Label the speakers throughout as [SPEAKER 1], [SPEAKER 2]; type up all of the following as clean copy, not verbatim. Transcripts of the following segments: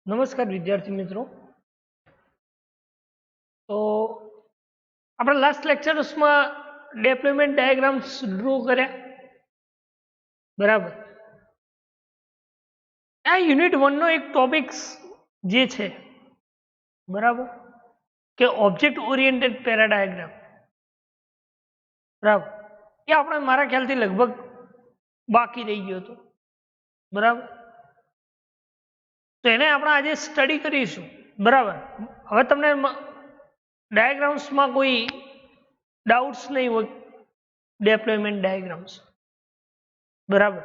[SPEAKER 1] નમસ્કાર વિદ્યાર્થી મિત્રો. તો આપણે લાસ્ટ લેક્ચર્સમાં ડેપ્લોયમેન્ટ ડાયાગ્રામ્સ ડ્રો કર્યા, બરાબર. આ યુનિટ 1 નો એક ટોપિક્સ જે છે, બરાબર, કે ઓબ્જેક્ટ ઓરિએન્ટેડ પેરાડાયાગ્રામ, બરાબર, એ આપણે મારા ખ્યાલથી લગભગ બાકી રહી ગયો હતો, બરાબર. તો એને આપણે આજે સ્ટડી કરીશું, બરાબર. હવે તમને ડાયાગ્રામ્સમાં કોઈ ડાઉટ્સ નહીં હોય, ડેપ્લોયમેન્ટ ડાયાગ્રામ્સ, બરાબર.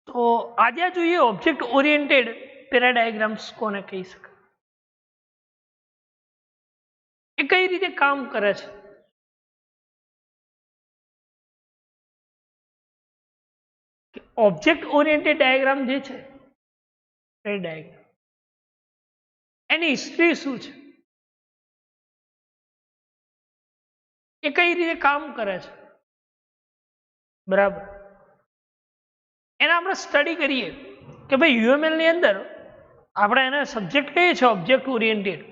[SPEAKER 1] તો આજે જોઈએ ઓબ્જેક્ટ ઓરિએન્ટેડ પેરાડાયાગ્રામ્સ કોને કહી શકાય, એ કઈ રીતે કામ કરે છે. ઓબ્જેક્ટ ઓરિએન્ટેડ ડાયાગ્રામ જે છે, ડાયાગ્રામ, એની હિસ્ટ્રી શું છે, એ કઈ રીતે કામ કરે છે, બરાબર. એને આપણે સ્ટડી કરીએ કે ભાઈ યુએમએલ ની અંદર આપણે એને સબ્જેક્ટ કહીએ છીએ ઓબ્જેક્ટ ઓરિએન્ટેડ.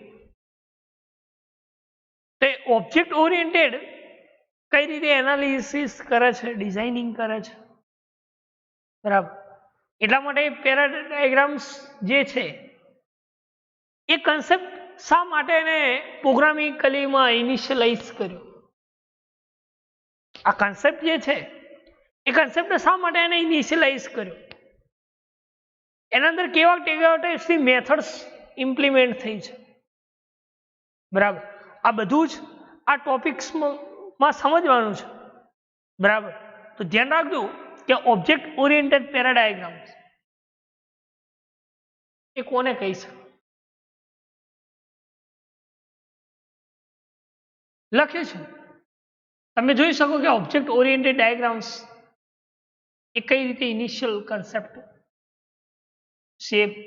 [SPEAKER 1] તો ઓબ્જેક્ટ ઓરિએન્ટેડ કઈ રીતે એનાલિસિસ કરે છે, ડિઝાઇનિંગ કરે છે, બરાબર. એટલા માટે પેરાડાયાગ્રામ્સ જે છે એ કન્સેપ્ટ શા માટે એને પ્રોગ્રામિકલીમાં ઇનિશિયલાઇઝ કર્યો, આ કન્સેપ્ટ જે છે એ કન્સેપ્ટ શા માટે એને ઇનિશિયલાઇઝ કર્યો, એના અંદર કેવા ટાઈપની મેથડ્સ ઇમ્પ્લિમેન્ટ થઈ છે, બરાબર. આ બધું જ આ ટોપિક્સમાં સમજવાનું છે, બરાબર. તો ધ્યાન રાખજો કે ઓબ્જેક્ટ ઓરિએન્ટેડ પેરાડાયાગ્રામ્સ એ કોને કહી શકાય. લખ્યું છે, તમે જોઈ શકો કે ઓબ્જેક્ટ ઓરિએન્ટેડ ડાયાગ્રામ્સ એ કઈ રીતે ઇનિશિયલ કન્સેપ્ટ, શેપ,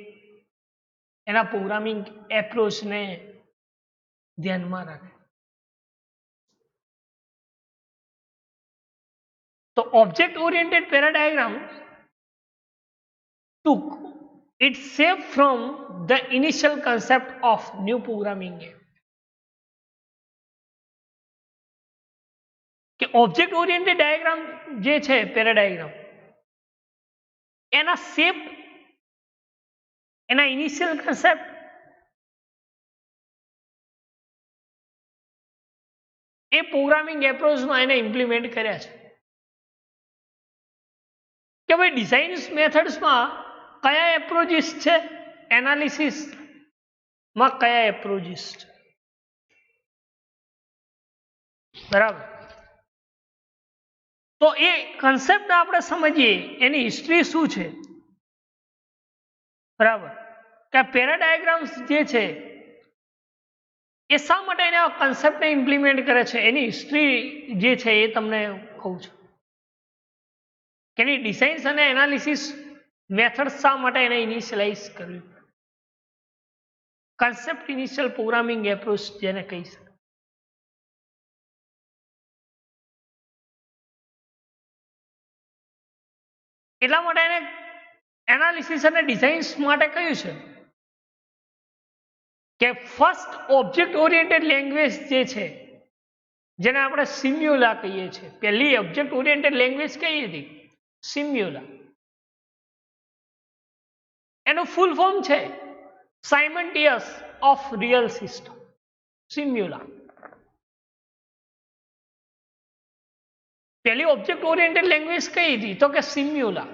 [SPEAKER 1] એના પ્રોગ્રામિંગ એપ્રોચને ધ્યાનમાં રાખે. તો object oriented paradigm took its shape from the initial concept of new programming language. કે ઓબ્જેક્ટ ઓરિએન્ટેડ ડાયાગ્રામ જે છે પેરાડાયાગ્રામ, એના શેપ, એના ઇનિશિયલ કન્સેપ્ટ એ પ્રોગ્રામિંગ એપ્રોચમાં એને ઇમ્પ્લિમેન્ટ કર્યા છે કે ભાઈ ડિઝાઇન મેથડ્સમાં કયા એપ્રોચીસ છે, એનાલિસિસમાં કયા એપ્રોચીસ છે, બરાબર. તો એ કન્સેપ્ટ આપણે સમજીએ, એની હિસ્ટ્રી શું છે, બરાબર. કે પેરાડાયાગ્રામ્સ જે છે એ શા માટે એના કન્સેપ્ટને ઇમ્પ્લિમેન્ટ કરે છે, એની હિસ્ટ્રી જે છે એ તમને કહું છું કે એની ડિઝાઇન્સ અને એનાલિસિસ મેથડ શા માટે એને ઇનિશિયલાઇઝ કર્યું, કન્સેપ્ટ ઇનિશિયલ પ્રોગ્રામિંગ એપ્રોચ જેને કહી શકાય. એટલા માટે એને એનાલિસિસ અને ડિઝાઇન્સ માટે કહ્યું છે કે ફર્સ્ટ ઓબ્જેક્ટ ઓરિએન્ટેડ લેંગ્વેજ જે છે, જેને આપણે સિમ્યુલા કહીએ છીએ, પહેલી ઓબ્જેક્ટ ઓરિએન્ટેડ લેંગ્વેજ કઈ હતી, સિમ્યુલા. એનું ફૂલ ફોર્મ છે સાયમન્ટિયસ ઓફ રિયલ સિસ્ટમ, સિમ્યુલા. પહેલી ઓબ્જેક્ટ ઓરિએન્ટેડ લેંગ્વેજ કઈ હતી, તો કે સિમ્યુલા.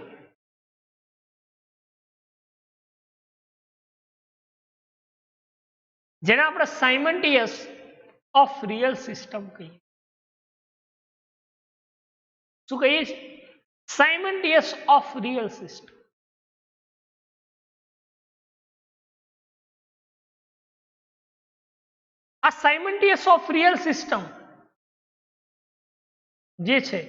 [SPEAKER 1] જેને આપણે સાયમન્ટિયસ ઓફ રિયલ સિસ્ટમ કહીએ. શું કહીએ છીએ, સાયમન્ટિયસ ઓફ રિયલ સિસ્ટમ. આ સાયમન્ટિયસ ઓફ રિયલ સિસ્ટમ જે છે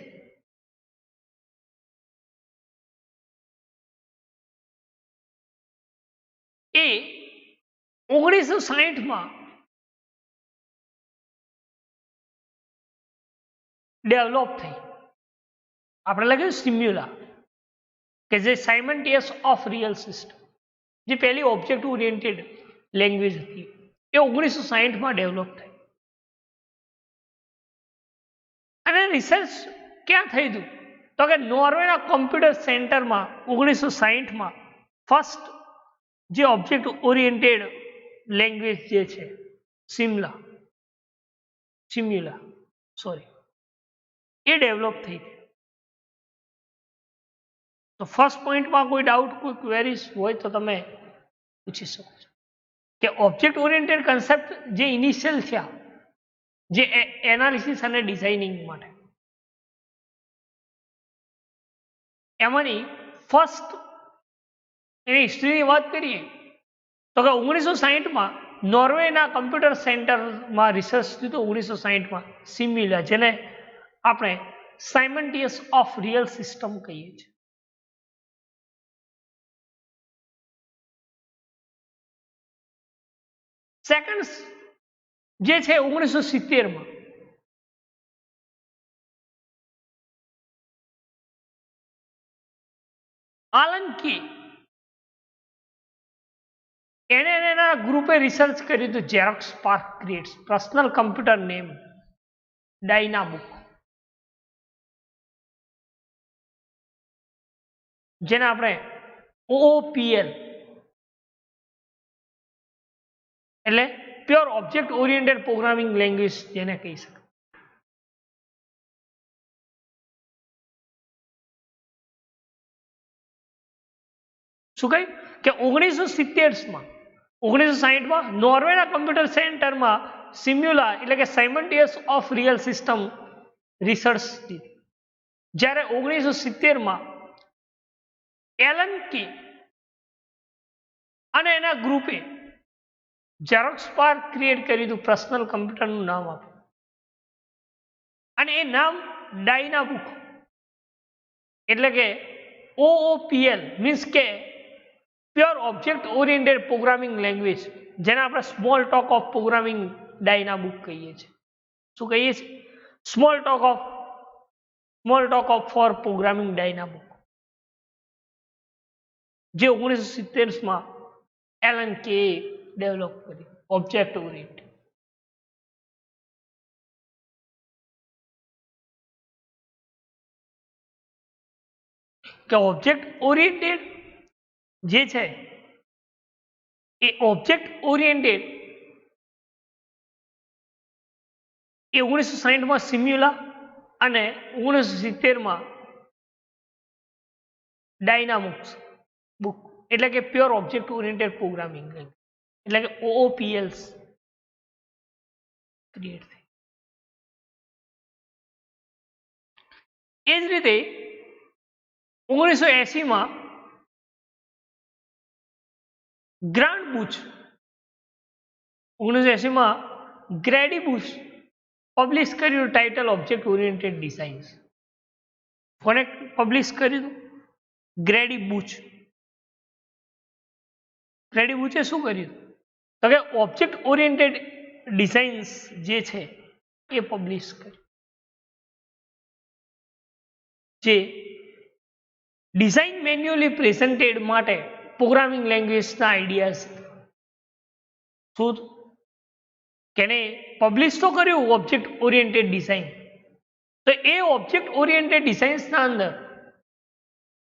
[SPEAKER 1] એ 1960માં ડેવલપ થઈ. આપણે લખ્યું સિમ્યુલા, કે જે સાયમન્ટિયસ ઓફ રિયલ સિસ્ટમ. જે પહેલી ઓબ્જેક્ટ ઓરિએન્ટેડ લેંગ્વેજ હતી એ 1960માં ડેવલપ થઈ અને રિસર્ચ ક્યાં થઈ હતું તો કે નોર્વેના કોમ્પ્યુટર સેન્ટરમાં 1960માં ફર્સ્ટ જે ઓબ્જેક્ટ ઓરિએન્ટેડ લેંગ્વેજ જે છે સિમ્યુલા એ ડેવલપ થઈ હતી. તો ફર્સ્ટ પોઈન્ટમાં કોઈ ડાઉટ કોઈ ક્વેરીઝ હોય તો તમે પૂછી શકો છો કે ઓબ્જેક્ટ ઓરિએન્ટેડ કન્સેપ્ટ જે ઇનિશિયલ થયા જે એનાલિસિસ અને ડિઝાઇનિંગ માટે એમાંની ફર્સ્ટ એની હિસ્ટ્રીની વાત કરીએ તો કે 1960માં નોર્વેના કમ્પ્યુટર સેન્ટરમાં રિસર્ચ થયું 1960માં સિમ્યુલા જેને આપણે સાયમન્ટિયસ ઓફ રિયલ સિસ્ટમ કહીએ છીએ. સેકન્ડ જે છે 1970માં આલન કી એને એના ગ્રુપે રિસર્ચ કર્યું હતું Xerox spark creates personal computer name Dynabook જેને આપણે OOPL એટલે pure object oriented programming language જેને કહી શકાય. શું કહ્યું કે 1970માં 1960માં નોર્વેના કમ્પ્યુટર સેન્ટરમાં સિમ્યુલા એટલે કે સાયમન્ટિયસ ઓફ રિયલ સિસ્ટમ રિસર્ચ હતી જ્યારે 1970માં એલન કી અને એના ગ્રુપે ઝેરોક્સ સ્પાર્ક ક્રિએટ કર્યું હતું પર્સનલ કમ્પ્યુટરનું નામ આપ્યું અને એ નામ ડાયનાબુક એટલે કે OOPL મીન્સ કે pure object oriented programming language જેને આપણે Smalltalk of programming Dynabook કહીએ છીએ. શું કહીએ છીએ? Smalltalk of for programming Dynabook જે 1970માં એલન કે ડેવલપ કરી ઓબ્જેક્ટ ઓરિએન્ટેડ. કે ઓબ્જેક્ટ ઓરિએન્ટેડ જે છે એ ઓબ્જેક્ટ ઓરિએન્ટેડ એ 1960માં સિમ્યુલા અને 1970માં ડાયનાબુક એટલે કે પ્યોર ઓબ્જેક્ટ ઓરિએન્ટેડ પ્રોગ્રામિંગ એટલે કે OOPLs ક્રિએટ થઈ. એ જ રીતે 1980માં ગ્રાન્ડ બુચ 1980માં ગ્રેડી બુચ પબ્લિશ કર્યું ટાઇટલ ઓબ્જેક્ટ ઓરિએન્ટેડ ડિઝાઇન્સ. કોને પબ્લિશ કર્યું? ગ્રેડી બુચ. ગ્રેડી બુચે શું કર્યું તો કે ઓબ્જેક્ટ ઓરિએન્ટેડ ડિઝાઇન્સ જે છે એ પબ્લિશ કર્યું જે ડિઝાઇન મેન્યુઅલી પ્રેઝન્ટેડ માટે પ્રોગ્રામિંગ લેંગ્વેજના આઈડિયાઝ શું કેને પબ્લિશ તો કર્યું ઓબ્જેક્ટ ઓરિએન્ટેડ ડિઝાઇન તો એ ઓબ્જેક્ટ ઓરિએન્ટેડ ડિઝાઇન્સના અંદર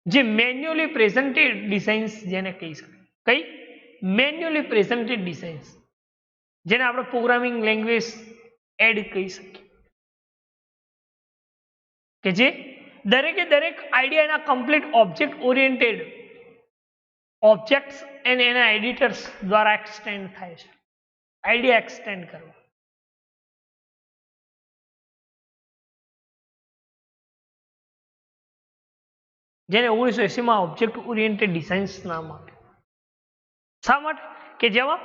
[SPEAKER 1] જે મેન્યુઅલી પ્રેઝન્ટેડ ડિઝાઇન્સ જેને કહી શકાય કઈ મેન્યુઅલી પ્રેઝન્ટેડ ડિઝાઇન્સ જેને આપણે પ્રોગ્રામિંગ લેંગ્વેજ એડ કહી શકીએ કે જે દરેકે દરેક આઈડિયાના કમ્પ્લીટ ઓબ્જેક્ટ ઓરિએન્ટેડ ઓબ્જેક્ટ્સ અને એના એડિટર્સ દ્વારા એક્સટેન્ડ થાય છે. આઈડિયા એક્સટેન્ડ કરવો જેને 1980માં ઓબ્જેક્ટ ઓરિએન્ટેડ ડિઝાઇન્સ નામ આપ્યું. શા માટે કે જેમાં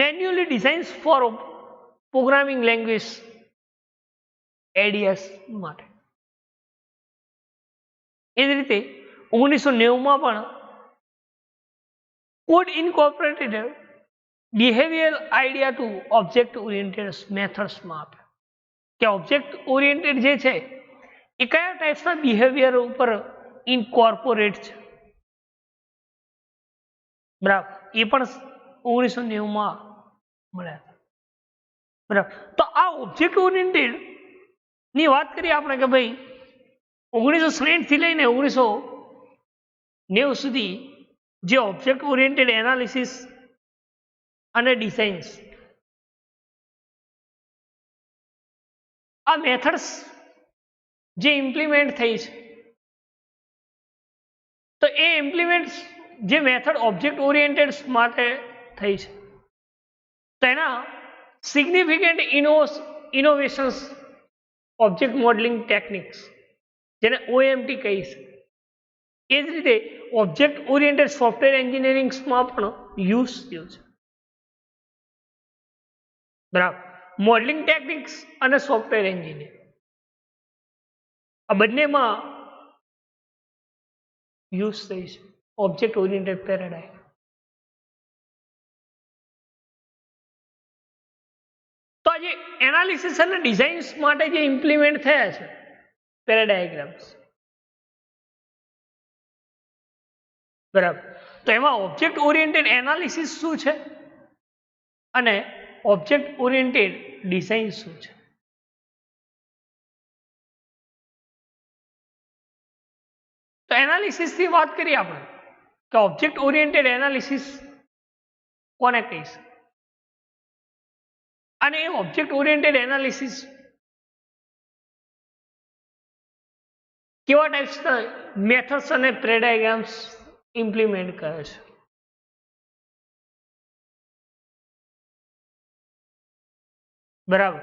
[SPEAKER 1] manually designs for programming language ideas માટે. એ જ રીતે 1990માં પણ code incorporated behavioral idea to object oriented મેથડ્સમાં આપ્યા કે ઓબ્જેક્ટ ઓરિએન્ટેડ જે છે એ કયા ટાઈપ્સના બિહેવિયર ઉપર ઇન્કોર્પોરેટ છે. બરાબર. એ પણ 1990 મળ્યા હતા. બરાબર. તો આ ઓબ્જેક્ટ ઓરિએન્ટેડ ની વાત કરીએ આપણે કે ભાઈ 1960 થી લઈને 1990 સુધી જે ઓબ્જેક્ટ ઓરિએન્ટેડ એનાલિસિસ અને ડિઝાઇન્સ આ મેથડ્સ જે ઇમ્પ્લિમેન્ટ થઈ છે, તો એ ઇમ્પ્લિમેન્ટ જે મેથડ ઓબ્જેક્ટ ઓરિએન્ટેડ માટે થઈ છે, તેના significant innovations object modeling techniques જેને ઓએમટી કહી છે, એ જ રીતે ઓબ્જેક્ટ ઓરિએન્ટેડ સોફ્ટવેર એન્જિનિયરિંગમાં પણ યુઝ થયું છે. બરાબર. મોડેલિંગ ટેકનિક્સ અને સોફ્ટવેર એન્જિનિયર આ બંનેમાં યુઝ થઈ છે ઓબ્જેક્ટ ઓરિએન્ટેડ પેરાડાઇમ. તો આજે એનાલિસિસ અને ડિઝાઇન્સ માટે જે ઇમ્પ્લિમેન્ટ થયા છે પેરાડાયાગ્રામ્સ, બરાબર, તો એમાં ઓબ્જેક્ટ ઓરિએન્ટેડ એનાલિસિસ શું છે અને ઓબ્જેક્ટ ઓરિએન્ટેડ ડિઝાઇન શું છે? તો એનાલિસિસ થી વાત કરીએ આપણે કે ઓબ્જેક્ટ ઓરિએન્ટેડ એનાલિસિસ કોને કહીશ, અને એ ઓબ્જેક્ટ ઓરિએન્ટેડ એનાલિસિસ કેવા ટાઈપ્સના મેથડ્સ અને પેરાડાયગ્રામ્સ ઇમ્પ્લિમેન્ટ કરે છે? બરાબર.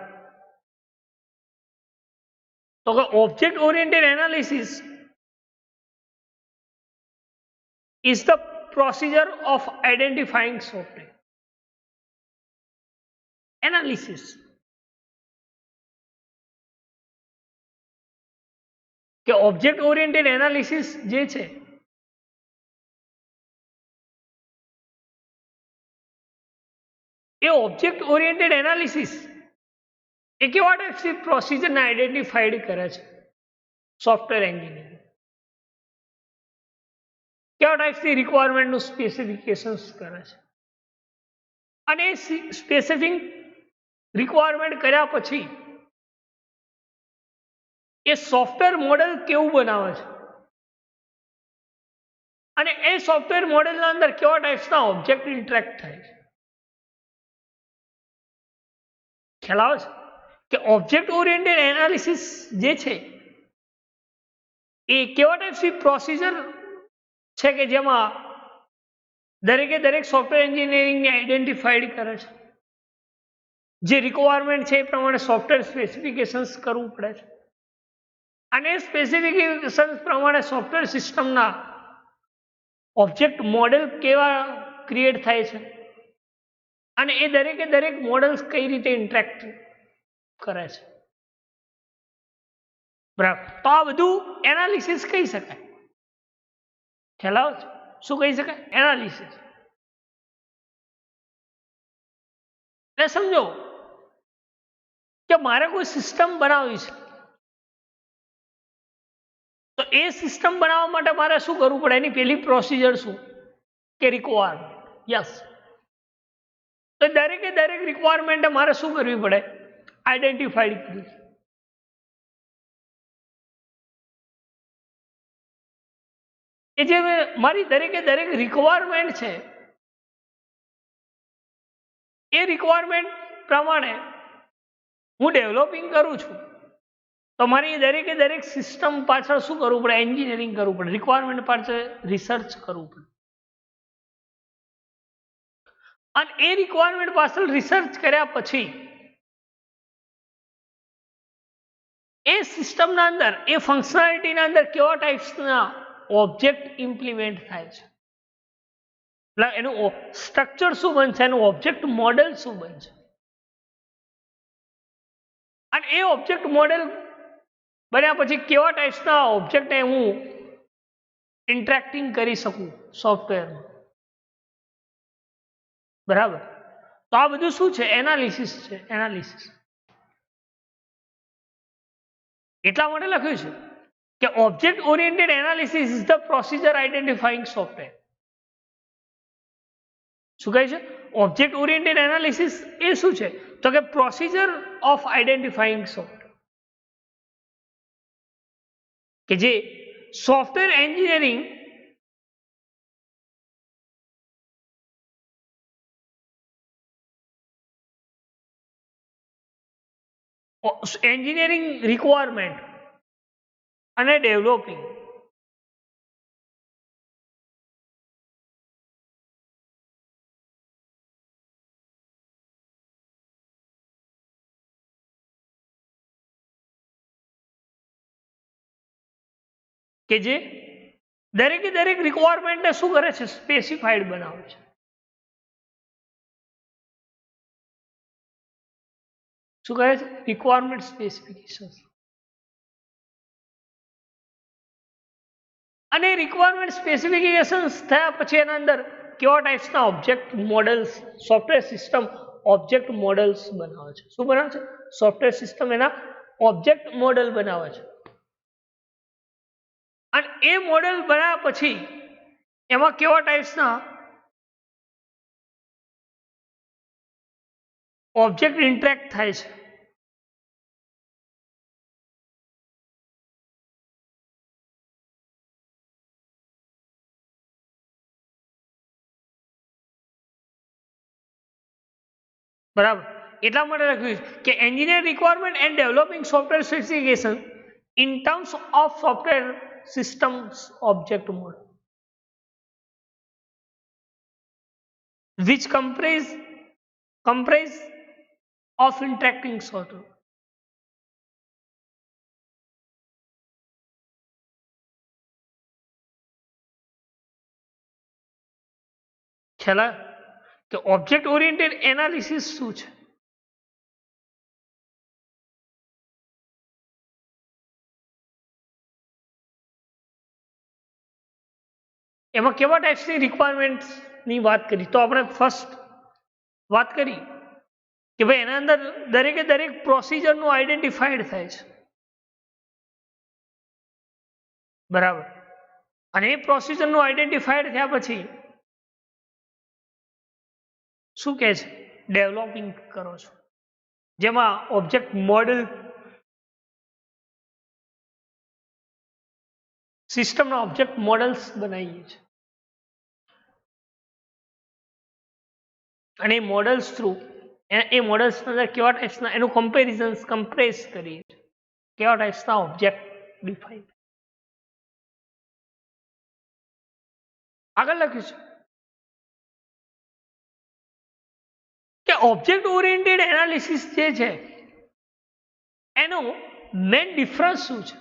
[SPEAKER 1] તો કે object oriented analysis is the procedure of identifying software. Analysis કે ઓબ્જેક્ટ ઓરિએન્ટેડ એનાલિસિસ જે છે એ ઓબ્જેક્ટ ઓરિએન્ટેડ એનાલિસિસ એ કેવા ટાઈપની પ્રોસિજરને આઈડેન્ટિફાઈડ કરે છે સોફ્ટવેર એન્જિનિયર, કેવા ટાઈપની રિક્વાયરમેન્ટનું સ્પેસિફિકેશન્સ કરે છે, અને એ સ્પેસિફિક રિક્વાયરમેન્ટ કર્યા પછી એ સોફ્ટવેર મોડેલ કેવું બનાવે છે, અને એ સોફ્ટવેર મોડેલના અંદર કેવા ટાઈપ્સના ઓબ્જેક્ટ ઇન્ટરેક્ટ થાય છે. ખ્યાલ આવે છે કે ઓબ્જેક્ટ ઓરિએન્ટેડ એનાલિસિસ જે છે એ કેવા ટાઈપની પ્રોસિજર છે કે જેમાં દરેકે દરેક સોફ્ટવેર એન્જિનિયરિંગને આઈડેન્ટિફાઈડ કરે છે, જે રિક્વાયરમેન્ટ છે એ પ્રમાણે સોફ્ટવેર સ્પેસિફિકેશન્સ કરવું પડે છે, અને સ્પેસિફિકેશન પ્રમાણે સોફ્ટવેર સિસ્ટમના ઓબ્જેક્ટ મોડેલ કેવા ક્રિએટ થાય છે, અને એ દરેકે દરેક મોડેલ્સ કઈ રીતે ઇન્ટરેક્ટ કરે છે. બરાબર. તો આ બધું એનાલિસિસ કહી શકાય. ખ્યાલ આવે છે? શું કહી શકાય? એનાલિસિસ. એટલે સમજો કે મારે કોઈ સિસ્ટમ બનાવવી છે, તો એ સિસ્ટમ બનાવવા માટે મારે શું કરવું પડે? એની પહેલી પ્રોસિજર શું કે રિક્વાયરમેન્ટ. યસ. તો દરેકે દરેક રિક્વાયરમેન્ટ મારે શું કરવી પડે? આઈડેન્ટિફાઈડ કરવી. એ જે મારી દરેકે દરેક રિક્વાયરમેન્ટ છે એ રિક્વાયરમેન્ટ પ્રમાણે હું ડેવલપિંગ કરું છું, તો મારી દરેકે દરેક સિસ્ટમ પાછળ શું કરવું પડે? એન્જિનિયરિંગ કરવું પડે, રિક્વાયરમેન્ટ પાછળ રિસર્ચ કરવું પડે, અને એ રિક્વાયરમેન્ટ પાછળ રિસર્ચ કર્યા પછી એ સિસ્ટમના અંદર એ ફંક્શનાલિટીના અંદર કેવા ટાઈપ્સના ઓબ્જેક્ટ ઇમ્પ્લિમેન્ટ થાય છે, એનું સ્ટ્રક્ચર શું બનશે, એનું ઓબ્જેક્ટ મોડેલ શું બનશે, અને એ ઓબ્જેક્ટ મોડેલ બન્યા પછી કેવા ટાઈપ્સના ઓબ્જેક્ટ હું ઇન્ટરેક્ટિંગ કરી શકું સોફ્ટવેરમાં. બરાબર. તો આ બધું શું છે? એનાલિસિસ છે. એનાલિસિસ એટલા માટે લખ્યું છે કે object oriented analysis is the procedure identifying software. શું કહે છે? ઓબ્જેક્ટ ઓરિએન્ટેડ એનાલિસિસ એ શું છે? તો કે પ્રોસિજર ઓફ આઈડેન્ટિફાઈંગ સોફ્ટવેર, કે જે સોફ્ટવેર એન્જિનિયરિંગ રિક્વાયરમેન્ટ અને ડેવલપિંગ કે જે દરેકે દરેક રિક્વાયરમેન્ટને શું કરે છે? સ્પેસિફાઈડ બનાવે છે. શું કહે છે? Requirement specification. અને રિક્વાયરમેન્ટ સ્પેસિફિકેશન્સ થયા પછી એના અંદર કેવા ટાઈપ્સના object models, software system object models બનાવે છે. શું બનાવે છે? સોફ્ટવેર સિસ્ટમ એના ઓબ્જેક્ટ મોડલ બનાવે છે. અને એ મોડેલ બનાવ્યા પછી એમાં કેવા ટાઈપ્સના ઓબ્જેક્ટ ઇન્ટરેક્ટ થાય છે. બરાબર. એટલા માટે લખ્યું કે engineer requirement and developing software specification in terms of software systems object model which comprise of interacting software. ખ્યાલ કે ઓબ્જેક્ટ ઓરિએન્ટેડ એનાલિસિસ શું છે? એમાં કેવા ટાઈપ્સની રિક્વાયરમેન્ટ્સની વાત કરી? તો આપણે ફર્સ્ટ વાત કરી કે ભાઈ એના અંદર દરેકે દરેક પ્રોસિજરનું આઈડેન્ટિફાઈડ થાય છે. બરાબર. અને એ પ્રોસિજરનું આઈડેન્ટિફાઈડ થયા પછી શું કહે છે? ડેવલપિંગ કરો છો, જેમાં ઓબ્જેક્ટ મોડેલ સિસ્ટમના ઓબ્જેક્ટ મોડલ્સ બનાવીએ છીએ. અને એ મોડલ્સ થ્રુ એ મોડલ્સ અંદર કેવા ટાઈપ્સના એનું કમ્પ્રેસ કરીએ છીએ, કેવા ટાઈપ્સના ઓબ્જેક્ટ ડિફાઈન. આગળ લખ્યું છે કે ઓબ્જેક્ટ ઓરિએન્ટેડ એનાલિસિસ જે છે એનો મેઇન ડિફરન્સ શું છે?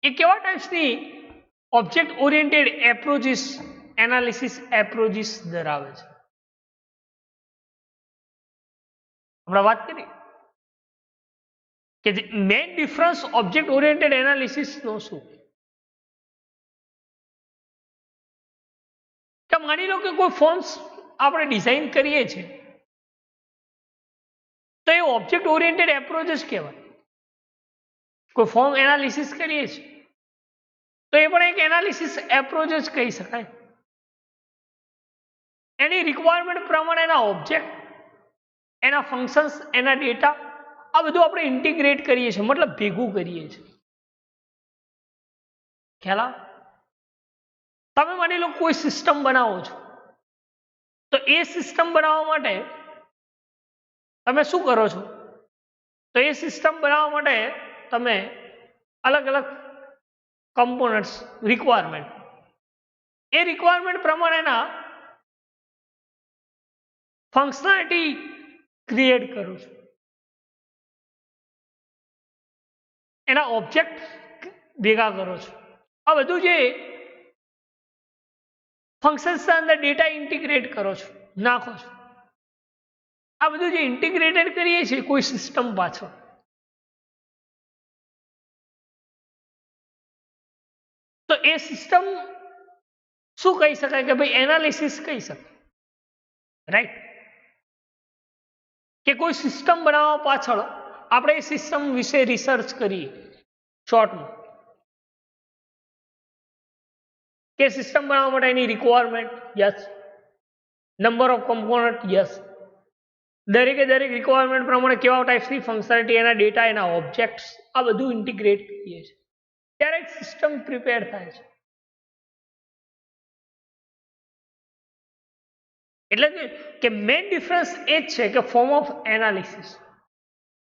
[SPEAKER 1] એ કેવા ટાઈપ્સની object oriented approaches, analysis approaches ધરાવે છે? આપણે વાત કરી કે main difference object oriented analysis નો શું? કે માની લો કે કોઈ ફોર્મ્સ આપણે ડિઝાઇન કરીએ છીએ તો એ ઓબ્જેક્ટ ઓરિએન્ટેડ એપ્રોચ જ કહેવાય. કોઈ ફોર્મ એનાલિસિસ કરીએ છીએ તો એ પણ એક એનાલિસિસ એપ્રોચ જ કહી શકાય. એની રિક્વાયરમેન્ટ પ્રમાણેના ઓબ્જેક્ટ, એના ફંક્શન્સ, એના ડેટા, આ બધું આપણે ઇન્ટિગ્રેટ કરીએ છીએ, મતલબ ભેગું કરીએ છીએ. ખ્યાલ? તમે માની લો કોઈ સિસ્ટમ બનાવો છો તો એ સિસ્ટમ બનાવવા માટે તમે શું કરો છો? તો એ સિસ્ટમ બનાવવા માટે તમે અલગ અલગ કમ્પોનન્ટ્સ, રિક્વાયરમેન્ટ, એ રિક્વાયરમેન્ટ પ્રમાણેના ફંક્શનાલિટી ક્રિએટ કરો છો, એના ઓબ્જેક્ટ ભેગા કરો છો. આ બધું જે ફંક્શન્સના અંદર ડેટા ઇન્ટિગ્રેટ કરો છો, નાખો છો, આ બધું જે ઇન્ટિગ્રેટેડ કરીએ છીએ કોઈ સિસ્ટમ પાછળ, તો એ સિસ્ટમ શું કહી શકાય? કે ભાઈ એનાલિસિસ કહી શકાય. રાઈટ? કે કોઈ સિસ્ટમ બનાવવા પાછળ આપણે એ સિસ્ટમ વિશે રિસર્ચ કરીએ શોર્ટમાં, કે સિસ્ટમ બનાવવા માટે એની requirement, yes. Number of component, yes. દરેકે દરેક રિક્વાયરમેન્ટ પ્રમાણે કેવા ટાઈપ્સની ફંક્શનાલિટી, એના ડેટા, એના ઓબ્જેક્ટ્સ, આ બધું ઇન્ટિગ્રેટ કરીએ છીએ ત્યારે એક સિસ્ટમ પ્રિપેર થાય છે. એટલે કે મેઇન ડિફરન્સ એ જ છે કે form of analysis.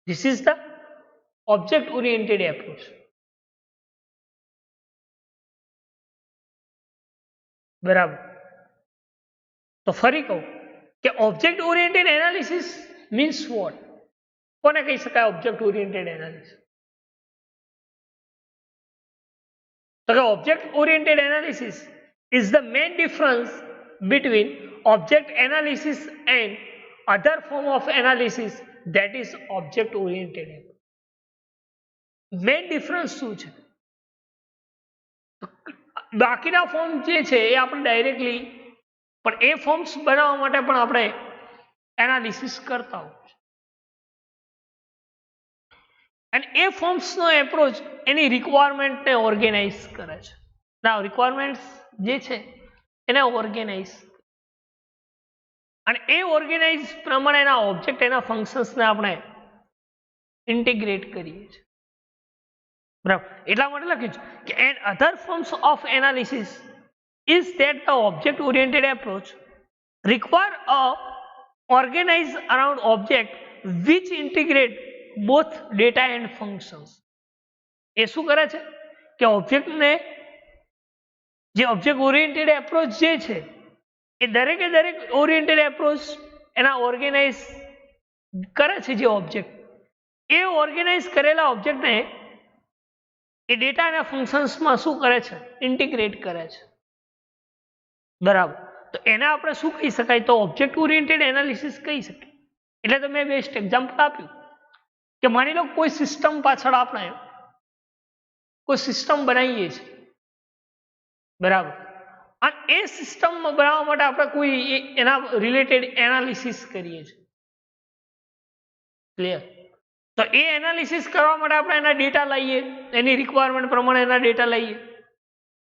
[SPEAKER 1] This is the object oriented approach. બરાબર. તો ફરી કહું કે object oriented analysis means what? કોને કહી શકાય ઓબ્જેક્ટ ઓરિએન્ટેડ એનાલિસિસ? તો કે object oriented analysis is the main difference between object analysis and other form of analysis, that is object oriented. Main difference શું છે? બાકીના ફોર્મ જે છે એ આપણે ડાયરેક્ટલી, પણ એ ફોર્મ્સ બનાવવા માટે પણ આપણે એનાલિસિસ કરતા હોય છે. અને એ ફોર્મ્સનો એપ્રોચ એની રિક્વાયરમેન્ટને ઓર્ગેનાઇઝ કરે છે. ના, રિક્વાયરમેન્ટ્સ જે છે એને ઓર્ગેનાઇઝ, અને એ ઓર્ગેનાઇઝ પ્રમાણે એના ઓબ્જેક્ટ, એના ફંક્શન્સને આપણે ઇન્ટિગ્રેટ કરીએ છીએ. બરાબર. એટલા માટે લખ્યું છે કે and other forms of analysis is that the object oriented approach require a organize around object which integrate both data and functions. એ શું કરે છે કે ઓબ્જેક્ટને, જે ઓબ્જેક્ટ ઓરિએન્ટેડ એપ્રોચ જે છે એ દરેકે દરેક ઓરિએન્ટેડ એપ્રોચ એના ઓર્ગેનાઇઝ કરે છે. જે ઓબ્જેક્ટ, એ ઓર્ગેનાઇઝ કરેલા ઓબ્જેક્ટને એ ડેટા અને ફંક્શન્સમાં શું કરે છે? ઇન્ટિગ્રેટ કરે છે. બરાબર. તો એને આપણે શું કહી શકાય? તો ઓબ્જેક્ટ ઓરિએન્ટેડ એનાલિસિસ કહી શકીએ. એટલે તો મેં બેસ્ટ એક્ઝામ્પલ આપ્યું કે માની લો કોઈ સિસ્ટમ પાછળ આપણે કોઈ સિસ્ટમ બનાવીએ છીએ. બરાબર. અને એ સિસ્ટમ બનાવવા માટે આપણે કોઈ એના રિલેટેડ એનાલિસિસ કરીએ છીએ. ક્લિયર? તો એ એનાલિસિસ કરવા માટે આપણે એના ડેટા લઈએ, એની રિક્વાયરમેન્ટ પ્રમાણે એના ડેટા લઈએ.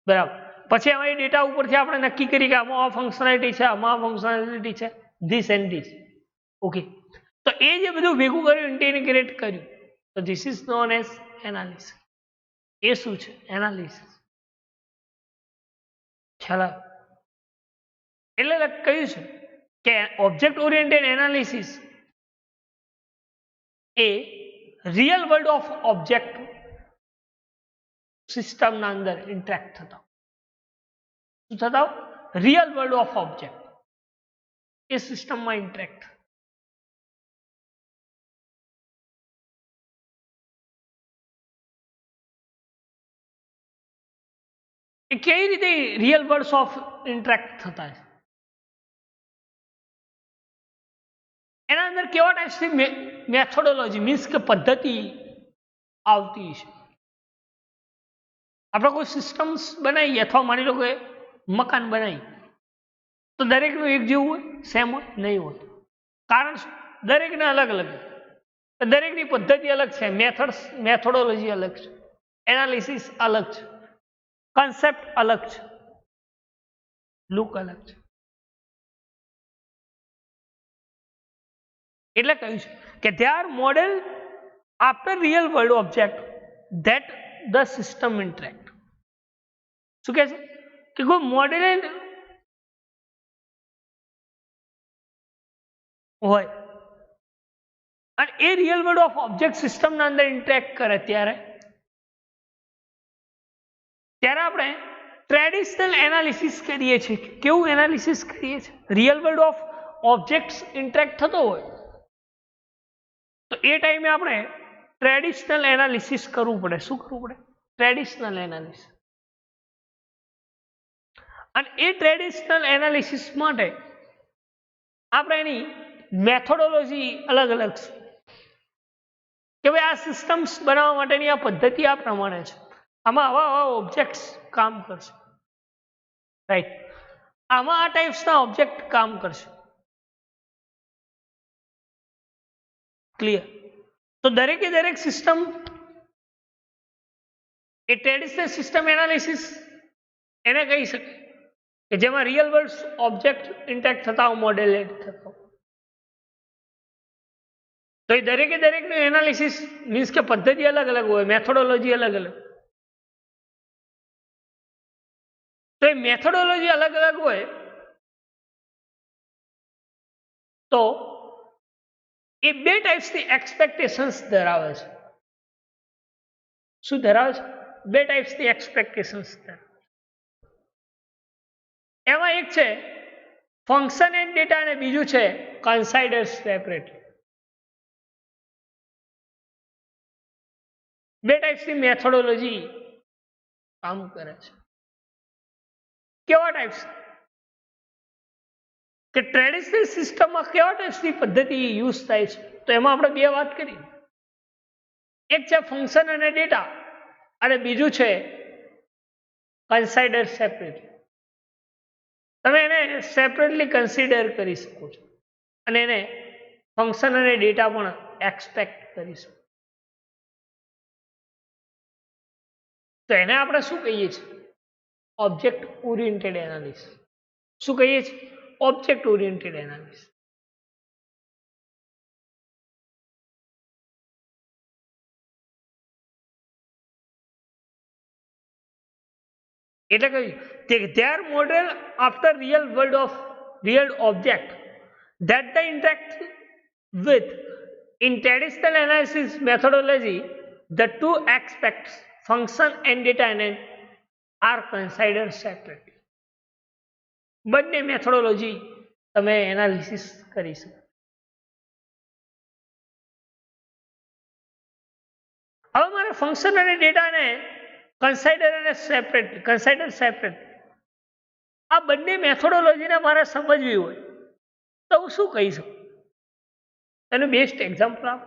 [SPEAKER 1] બરાબર. પછી હવે એ ડેટા ઉપરથી આપણે નક્કી કરી કે આમાં આ ફંક્શનાલિટી છે, આમાં આ ફંક્શનાલિટી છે, ધીસ એન્ડ ધીસ. ઓકે. તો એ જે બધું ભેગું કર્યું, ઇન્ટિગ્રેટ કર્યું, તો this is known as analysis. એ શું છે? એનાલિસિસ. ખ્યાલ આવે? એટલે કહ્યું છે કે ઓબ્જેક્ટ ઓરિએન્ટેડ એનાલિસિસ એ રિયલ વર્લ્ડ ઓફ ઓબ્જેક્ટ સિસ્ટમના અંદર ઇન્ટરેક્ટ થતા. શું થતા? રિયલ વર્લ્ડ ઓફ ઓબ્જેક્ટ એ સિસ્ટમમાં ઇન્ટરેક્ટ. એ કેવી રીતે રિયલ વર્લ્ડ ઓફ ઇન્ટરેક્ટ થતા છે? એના અંદર કેવા ટાઈપ્સની મેથોડોલોજી, મીન્સ કે પદ્ધતિ આવતી છે? આપણે કોઈ સિસ્ટમ્સ બનાવીએ અથવા માની લો કે મકાન બનાવીએ તો દરેકનું એક જેવું હોય? સેમ હોય? નહીં હોય. કારણ શું? દરેકને અલગ અલગ, દરેકની પદ્ધતિ અલગ છે, મેથોડોલોજી અલગ છે, એનાલિસિસ અલગ છે, કન્સેપ્ટ અલગ છે, લુક અલગ છે. એટલે કહ્યું છે કે they are model after real world object that the system interact. શું કહે છે કે કોઈ મોડેલ હોય અને એ રિયલ વર્લ્ડ ઓફ ઓબ્જેક્ટ સિસ્ટમના અંદર ઇન્ટરેક્ટ કરે ત્યારે આપણે ટ્રેડિશનલ એનાલિસિસ કરીએ છીએ. કેવું એનાલિસિસ કરીએ છીએ? Real world of objects interact થતો હોય તો એ ટાઈમે આપણે ટ્રેડિશનલ એનાલિસિસ કરવું પડે. શું કરવું પડે? Traditional analysis. અને એ ટ્રેડિશનલ એનાલિસિસ માટે આપણે એની મેથોડોલોજી અલગ અલગ છે કે ભાઈ આ સિસ્ટમ્સ બનાવવા માટેની આ પદ્ધતિ આ પ્રમાણે છે, આમાં આવા ઓબ્જેક્ટ્સ કામ કરશે. રાઈટ? આમાં આ ટાઈપ્સના ઓબ્જેક્ટ કામ કરશે. ક્લિયર? તો દરેકે દરેક સિસ્ટમ એ ટ્રેડિશનલ સિસ્ટમ એનાલિસિસ એને કહી શકાય કે જેમાં રિયલ વર્લ્ડ ઓબ્જેક્ટ ઇન્ટેક્ટ થતા હોય, મોડેલેટ થતા હોય. તો એ દરેકે દરેકનું એનાલિસિસ મીન્સ કે પદ્ધતિ અલગ અલગ હોય, મેથોડોલોજી અલગ અલગ. તો એ મેથોડોલોજી અલગ અલગ હોય તો એ બે ટાઈપ્સની એક્સપેક્ટેશન્સ ધરાવે છે. શું ધરાવે છે? બે ટાઈપ્સની એક્સપેક્ટેશન્સ ધરાવે. એમાં એક છે ફંક્શન એન્ડ ડેટા અને બીજું છે કન્સાઇડર સેપરેટ. બે ટાઈપ્સની મેથોડોલોજી કામ કરે છે. કેવા ટાઈપ્સ? કે ટ્રેડિશનલ સિસ્ટમમાં કેવા ટાઈપ્સની પદ્ધતિ યુઝ થાય છે, તો એમાં આપણે બે વાત કરી. એક છે ફંક્શન અને ડેટા અને બીજું છે કન્સાઇડર સેપરેટ. તમે એને સેપરેટલી કન્સિડર કરી શકો છો અને એને ફંક્શન અને ડેટા પણ એક્સપેક્ટ કરી શકો. તો એને આપણે શું કહીએ છીએ? Object oriented analysis. શું કહીએ છીએ? Object oriented analysis. એટલે કહ્યું they are model after real world of real object that they interact with. In traditional analysis methodology, the two aspects, function and data, are considered separately. બંને methodology તમે analysis કરી શકો. હવે મારે function અને ડેટાને કન્સાઇડર સેપરેટ આ બંને મેથોડોલોજીને મારે સમજવી હોય તો હું શું કહી શકું? એનું બેસ્ટ એક્ઝામ્પલ આપો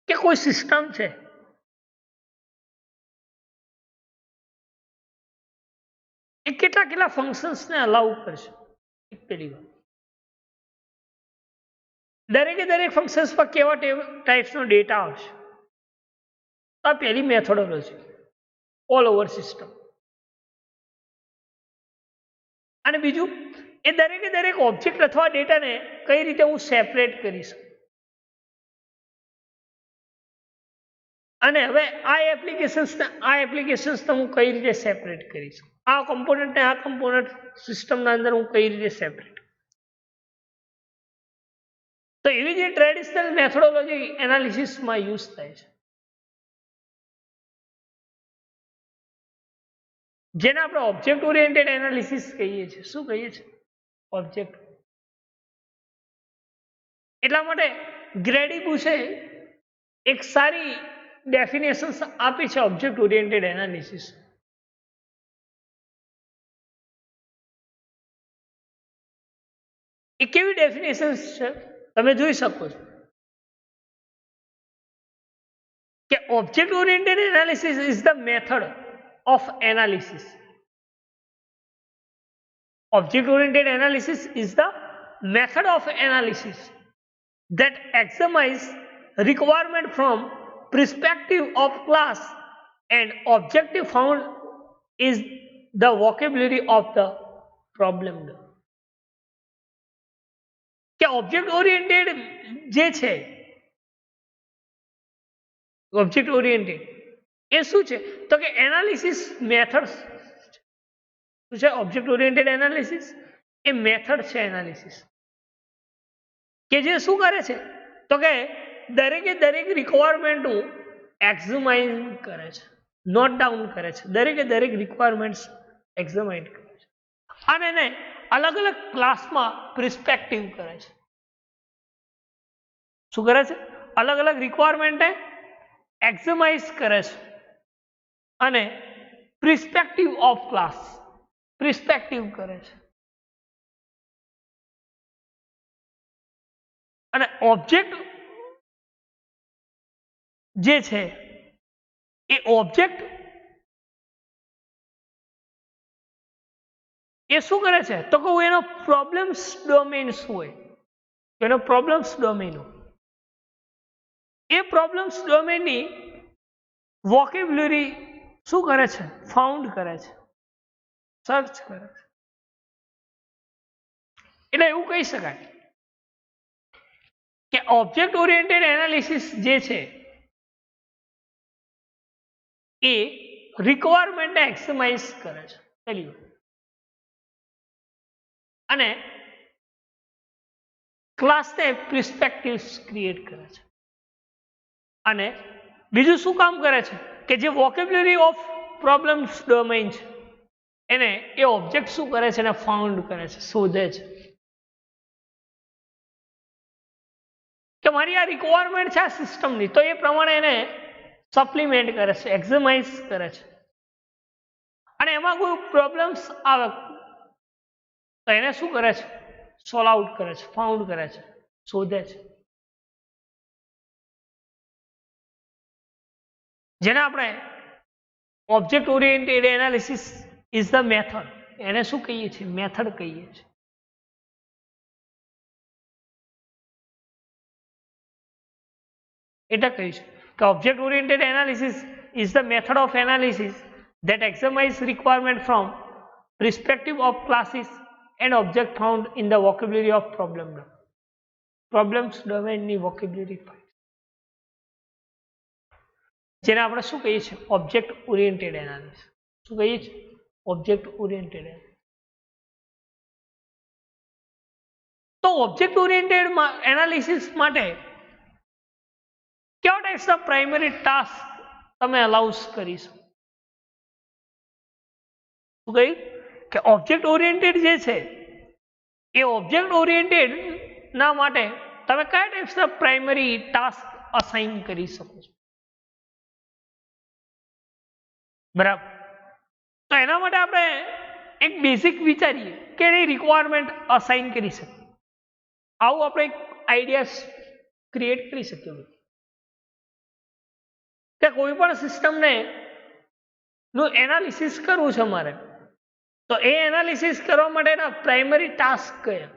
[SPEAKER 1] કે કોઈ સિસ્ટમ છે, એ કેટલા ફંક્શન્સને અલાઉ કરશે. એક પેલી વાત. દરેકે દરેક ફંક્શન્સ પર કેવા ટાઈપ્સનો ડેટા આવશે. આ પહેલી મેથોડોલોજી ઓલ ઓવર સિસ્ટમ. અને બીજું, એ દરેકે દરેક ઓબ્જેક્ટ અથવા ડેટાને કઈ રીતે હું સેપરેટ કરીશ. અને હવે આ એપ્લિકેશન્સને હું કઈ રીતે સેપરેટ કરીશ. આ કમ્પોનન્ટને આ કમ્પોનન્ટ સિસ્ટમના અંદર હું કઈ રીતે સેપરેટ. તો એવી જે ટ્રેડિશનલ મેથોડોલોજી એનાલિસિસમાં યુઝ થાય છે, જેને આપણે ઓબ્જેક્ટ ઓરિએન્ટેડ એનાલિસિસ કહીએ છીએ. શું કહીએ છીએ? ઓબ્જેક્ટ. એટલા માટે ગ્રેડી બુશે એક સારી ડેફિનેશન આપી છે ઓબ્જેક્ટ ઓરિએન્ટેડ એનાલિસિસ. એ કેવી ડેફિનેશન છે તમે જોઈ શકો છો કે object oriented analysis is the method of analysis. Object oriented analysis is the method of analysis that examines requirement from perspective of class and objective found is the vocabulary of the problem. કે object oriented જે છે, object oriented એ શું છે? તો કે analysis method. શું છે object oriented analysis? એ method છે એનાલિસિસ કે જે શું કરે છે? તો કે દરેકે દરેક રિક્વાયરમેન્ટનું એક્ઝામાઇન કરે છે, નોટ ડાઉન કરે છે. દરેકે દરેક રિક્વાયરમેન્ટ્સ એક્ઝામાઇન કરે છે અને એને અલગ અલગ ક્લાસમાં પ્રિસ્પેક્ટિવ કરે છે. શું કરે છે? અલગ અલગ રિક્વાયરમેન્ટને એક્ઝામાઇઝ કરે છે અને પ્રિસ્પેક્ટિવ ઓફ ક્લાસ પ્રિસ્પેક્ટિવ કરે છે. અને ઓબ્જેક્ટ જે છે એ ઓબ્જેક્ટ એ શું કરે છે? તો કે એનો પ્રોબ્લેમ્સ ડોમેન શું હોય? એનો પ્રોબ્લેમ્સ ડોમેન. એ પ્રોબ્લેમ્સ ડોમેનની વોકેબ્યુલરી શું કરે છે? ફાઉન્ડ કરે છે, સર્ચ કરે છે. એટલે એવું કહી શકાય કે ઓબ્જેક્ટ ઓરિએન્ટેડ એનાલિસિસ જે છે એ રિક્વાયરમેન્ટ એક્સમાઇઝ કરે છે પહેલી વાત, અને ક્લાસને પ્રિસ્પેક્ટિવ્સ ક્રિએટ કરે છે. અને બીજું શું કામ કરે છે કે જે વોકેબ્યુલરી ઓફ પ્રોબ્લેમ્સ ડોમેઇન છે એને એ ઓબ્જેક્ટ શું કરે છે? એને ફાઉન્ડ કરે છે, શોધે છે કે મારી આ રિક્વાયરમેન્ટ છે આ સિસ્ટમની, તો એ પ્રમાણે એને સપ્લિમેન્ટ કરે છે, એક્ઝમાઇઝ કરે છે. અને એમાં કોઈ પ્રોબ્લેમ્સ આવે તો એને શું કરે છે? સોલ્વ આઉટ કરે છે, ફાઉન્ડ કરે છે, શોધે છે. જેને આપણે object oriented analysis is the method, એને શું કહીએ છીએ? મેથડ કહીએ છીએ. એટલે કહીશું કે object oriented analysis is the method of analysis that examines requirement from perspective of classes and object found in the vocabulary of problems domain ની vocabulary ફાઇલ, જેને આપણે શું કહીએ છીએ? Object oriented analysis. શું કહીએ છીએ? Object oriented. તો ઓબ્જેક્ટ ઓરિએન્ટેડ એનાલિસિસ માટે કેવા ટાઈપ્સના પ્રાઇમરી ટાસ્ક તમે અલાઉસ કરી શકો? શું કહ્યું કે ઓબ્જેક્ટ ઓરિએન્ટેડ જે છે એ ઓબ્જેક્ટ ઓરિએન્ટેડ ના માટે તમે કયા ટાઈપ્સના પ્રાઇમરી ટાસ્ક અસાઇન કરી શકો છો? બરાબર. તો એના માટે આપણે એક બેઝિક વિચારીએ કે એની રિક્વાયરમેન્ટ અસાઇન કરી શકીએ. આવું આપણે એક આઈડિયા ક્રિએટ કરી શકીએ કે કોઈ પણ સિસ્ટમને નું એનાલિસિસ કરવું છે મારે, તો એ એનાલિસિસ કરવા માટેના પ્રાઇમરી ટાસ્ક કયા?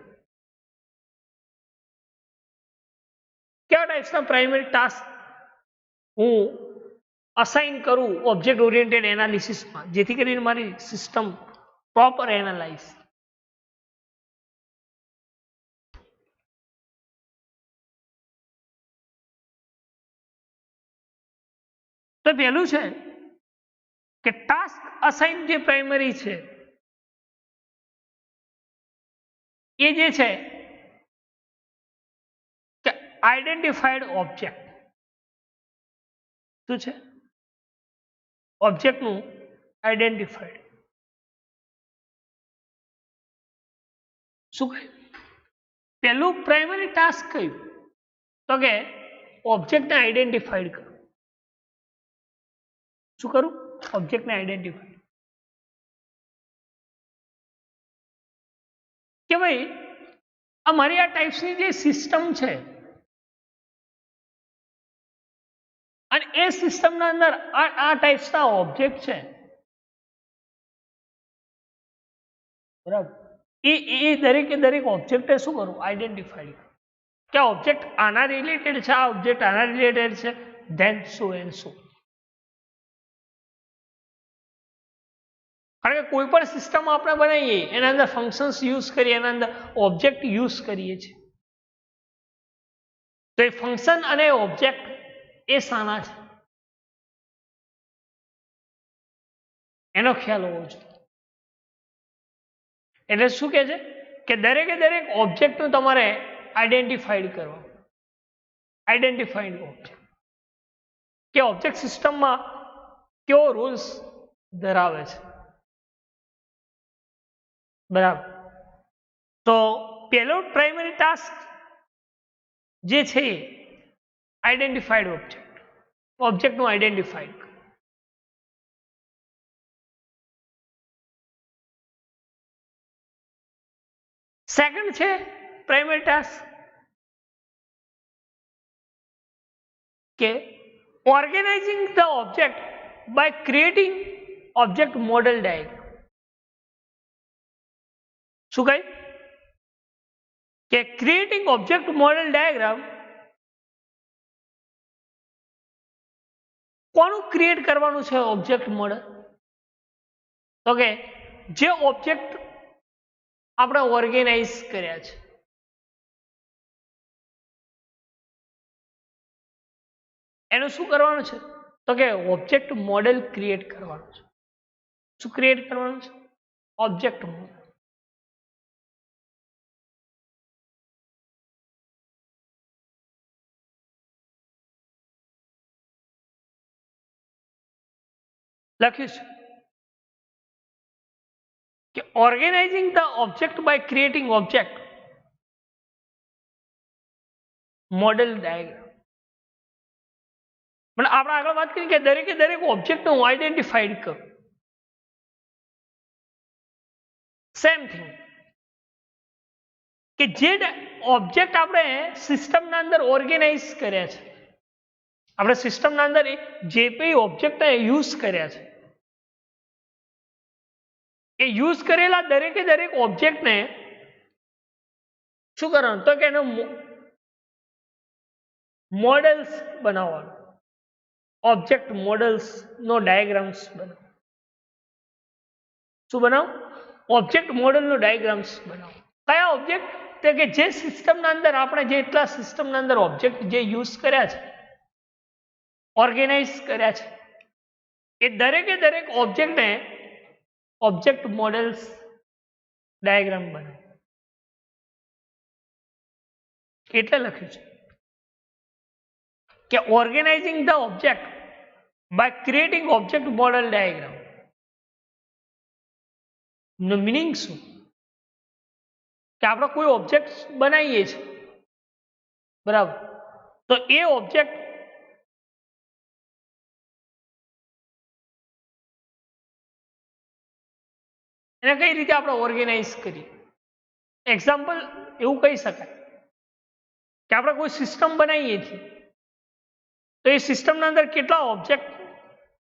[SPEAKER 1] કેવા ટાઈપ્સના પ્રાઇમરી ટાસ્ક હું અસાઇન કરું ઓબ્જેક્ટ ઓરિએન્ટેડ એનાલિસિસમાં, જેથી કરીને મારી સિસ્ટમ પ્રોપર એનાલાઇઝ. તો પહેલું છે કે ટાસ્ક અસાઇન જે પ્રાઇમરી છે એ જે છે કે આઈડેન્ટિફાઈડ ઓબ્જેક્ટ. શું છે? ઓબ્જેક્ટનું આઈડેન્ટિફાઈડ. શું કહ્યું? પહેલું પ્રાઇમરી ટાસ્ક કયું? તો કે ઓબ્જેક્ટને આઈડેન્ટિફાઈડ કરો. શું કરું? ઓબ્જેક્ટને આઈડેન્ટિફાઈડ. કે ભાઈ અમારી આ ટાઈપ્સની જે સિસ્ટમ છે અને એ સિસ્ટમના અંદર આ ટાઈપ્સના ઓબ્જેક્ટ છે, બરાબર, એ દરેકે દરેક ઓબ્જેક્ટે શું કરવું? આઈડેન્ટિફાઈડ. કે આ ઓબ્જેક્ટ આના રિલેટેડ છે, આ ઓબ્જેક્ટ આના રિલેટેડ છે, ધેન સો એન્ડ સો. કારણ કે કોઈ પણ સિસ્ટમ આપણે બનાવીએ એના અંદર ફંક્શન્સ યુઝ કરીએ, એના અંદર ઓબ્જેક્ટ યુઝ કરીએ છીએ, તો એ ફંક્શન અને ઓબ્જેક્ટ એ શાના છે એનો ખ્યાલ હોવો જોઈએ. એટલે શું કહે છે કે દરેકે દરેક ઓબ્જેક્ટનું તમારે આઈડેન્ટિફાઈડ કરવા. આઈડેન્ટિફાઈડ ઓબ્જેક્ટ કે ઓબ્જેક્ટ સિસ્ટમમાં કેવો રૂલ્સ ધરાવે છે, બરાબર. તો પહેલો પ્રાઇમરી ટાસ્ક જે છે આઈડેન્ટિફાઈડ ઓબ્જેક્ટ, ઓબ્જેક્ટનું આઈડેન્ટિફાઈડ. સેકન્ડ છે પ્રાઇમરી ટાસ્ક કે organizing the object by creating object model diagram. શું કહ્યું? કે ક્રિએટિંગ ઓબ્જેક્ટ મોડેલ ડાયાગ્રામ કોનું ક્રિએટ કરવાનું છે ઓબ્જેક્ટ મોડેલ? તો કે જે ઓબ્જેક્ટ આપણે ઓર્ગેનાઇઝ કર્યા છે, એનું શું કરવાનું છે? તો કે ઓબ્જેક્ટ મોડેલ ક્રિએટ કરવાનું છે. શું ક્રિએટ કરવાનું છે? Object model. લખ્યું છે કે organizing the object by creating object model diagram. એટલે આપણે આગળ વાત કરી કે દરેકે દરેક ઓબ્જેક્ટને હું આઈડેન્ટિફાઈડ કરું. સેમ થિંગ કે જે ઓબ્જેક્ટ આપણે સિસ્ટમના અંદર ઓર્ગેનાઇઝ કર્યા છે, આપણે સિસ્ટમના અંદર જે પણ ઓબ્જેક્ટને યુઝ કર્યા છે, એ યુઝ કરેલા દરેકે દરેક ઓબ્જેક્ટને શું કરવાનું? તો કે એનો મોડેલ્સ બનાવવાનું. ઓબ્જેક્ટ મોડેલ્સ નો ડાયાગ્રામ્સ બનાવો. શું બનાવો? ઓબ્જેક્ટ મોડેલ નો ડાયાગ્રામ્સ બનાવો. કયા ઓબ્જેક્ટ? તો કે જે સિસ્ટમના અંદર આપણે જેટલા સિસ્ટમના અંદર ઓબ્જેક્ટ જે યુઝ કર્યા છે, ઓર્ગેનાઇઝ કર્યા છે, એ દરેકે દરેક ઓબ્જેક્ટને ઓબ્જેક્ટ મોડેલ્સ ડાયાગ્રામ બનાવો. એટલે લખ્યું છે કે organizing the object by creating object model diagram નો મિનિંગ શું? કે આપણે કોઈ ઓબ્જેક્ટ બનાવીએ છીએ, બરાબર, તો એ ઓબ્જેક્ટ એને કઈ રીતે આપણે ઓર્ગેનાઇઝ કરીએ? એક્ઝામ્પલ એવું કહી શકાય કે આપણે કોઈ સિસ્ટમ બનાવીએ છીએ, તો એ સિસ્ટમના અંદર કેટલા ઓબ્જેક્ટ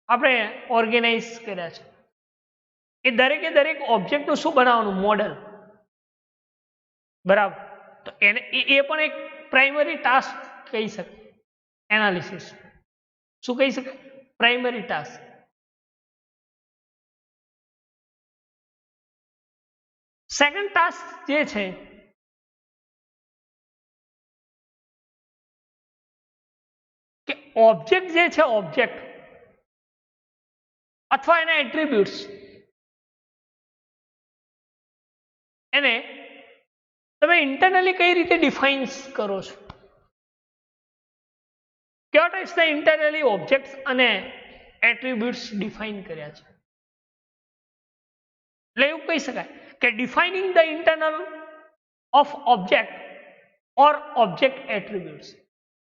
[SPEAKER 1] આપણે ઓર્ગેનાઇઝ કર્યા છે, એ દરેકે દરેક ઓબ્જેક્ટનું શું બનાવવાનું? મોડેલ. બરાબર, તો એને એ પણ એક પ્રાઇમરી ટાસ્ક કહી શકાય. એનાલિસિસ શું કહી શકાય? Primary task. સેકન્ડ ટાસ્ક જે છે કે ઓબ્જેક્ટ જે છે, ઓબ્જેક્ટ અથવા એના એટ્રીબ્યુટ્સ, એને તમે ઇન્ટરનલી કઈ રીતે ડિફાઇન્સ કરો છો? કેવા ટાઈપ્સના ઇન્ટરનલી ઓબ્જેક્ટ્સ અને એટ્રીબ્યુટ્સ ડિફાઇન કર્યા છે? એટલે એવું કહી શકાય કે defining the internal of object or object attributes,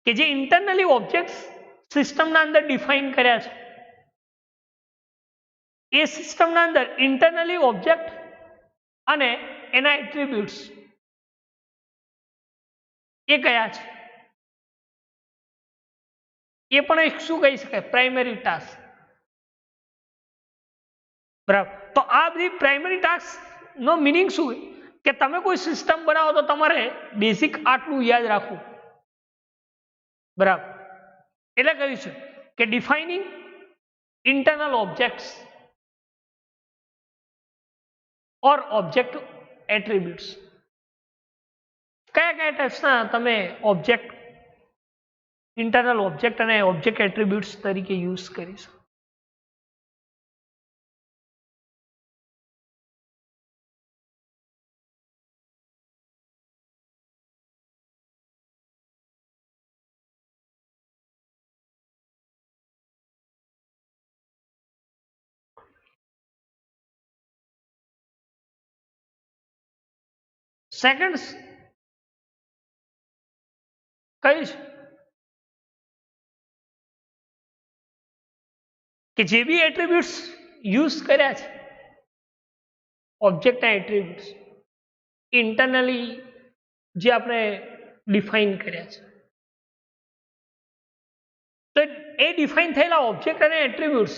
[SPEAKER 1] કે જે ઇન્ટરનલી ઓબ્જેક્ટ્સ સિસ્ટમના અંદર ડિફાઇન કર્યા છે, એ સિસ્ટમના અંદર ઇન્ટરનલી ઓબ્જેક્ટ અને એના એટ્રીબ્યુટ્સ એ કયા છે? એ પણ એક શું કહી શકાય? Primary task. બરાબર, તો આ બધી પ્રાઇમરી ટાસ્ક નો મિનિંગ શું? કે તમે કોઈ સિસ્ટમ બનાવો તો તમારે બેઝિક આટલું યાદ રાખવું. બરાબર, એટલે કહ્યું છે કે ડિફાઇનિંગ ઇન્ટરનલ ઓબ્જેક્ટ્સ ઓર ઓબ્જેક્ટ એટ્રીબ્યુટ્સ. કયા કયા ટાઈપ્સના તમે ઓબ્જેક્ટ, ઇન્ટરનલ ઓબ્જેક્ટ અને ઓબ્જેક્ટ એટ્રીબ્યુટ્સ તરીકે યુઝ કરીશું? સેકન્ડ કયું છે? કે જે બી એટ્રીબ્યુટ્સ યુઝ કર્યા છે, ઓબ્જેક્ટના એટ્રીબ્યુટ્સ ઇન્ટરનલી જે આપણે ડિફાઇન કર્યા છે, તો એ ડિફાઇન થયેલા ઓબ્જેક્ટ અને એટ્રીબ્યુટ્સ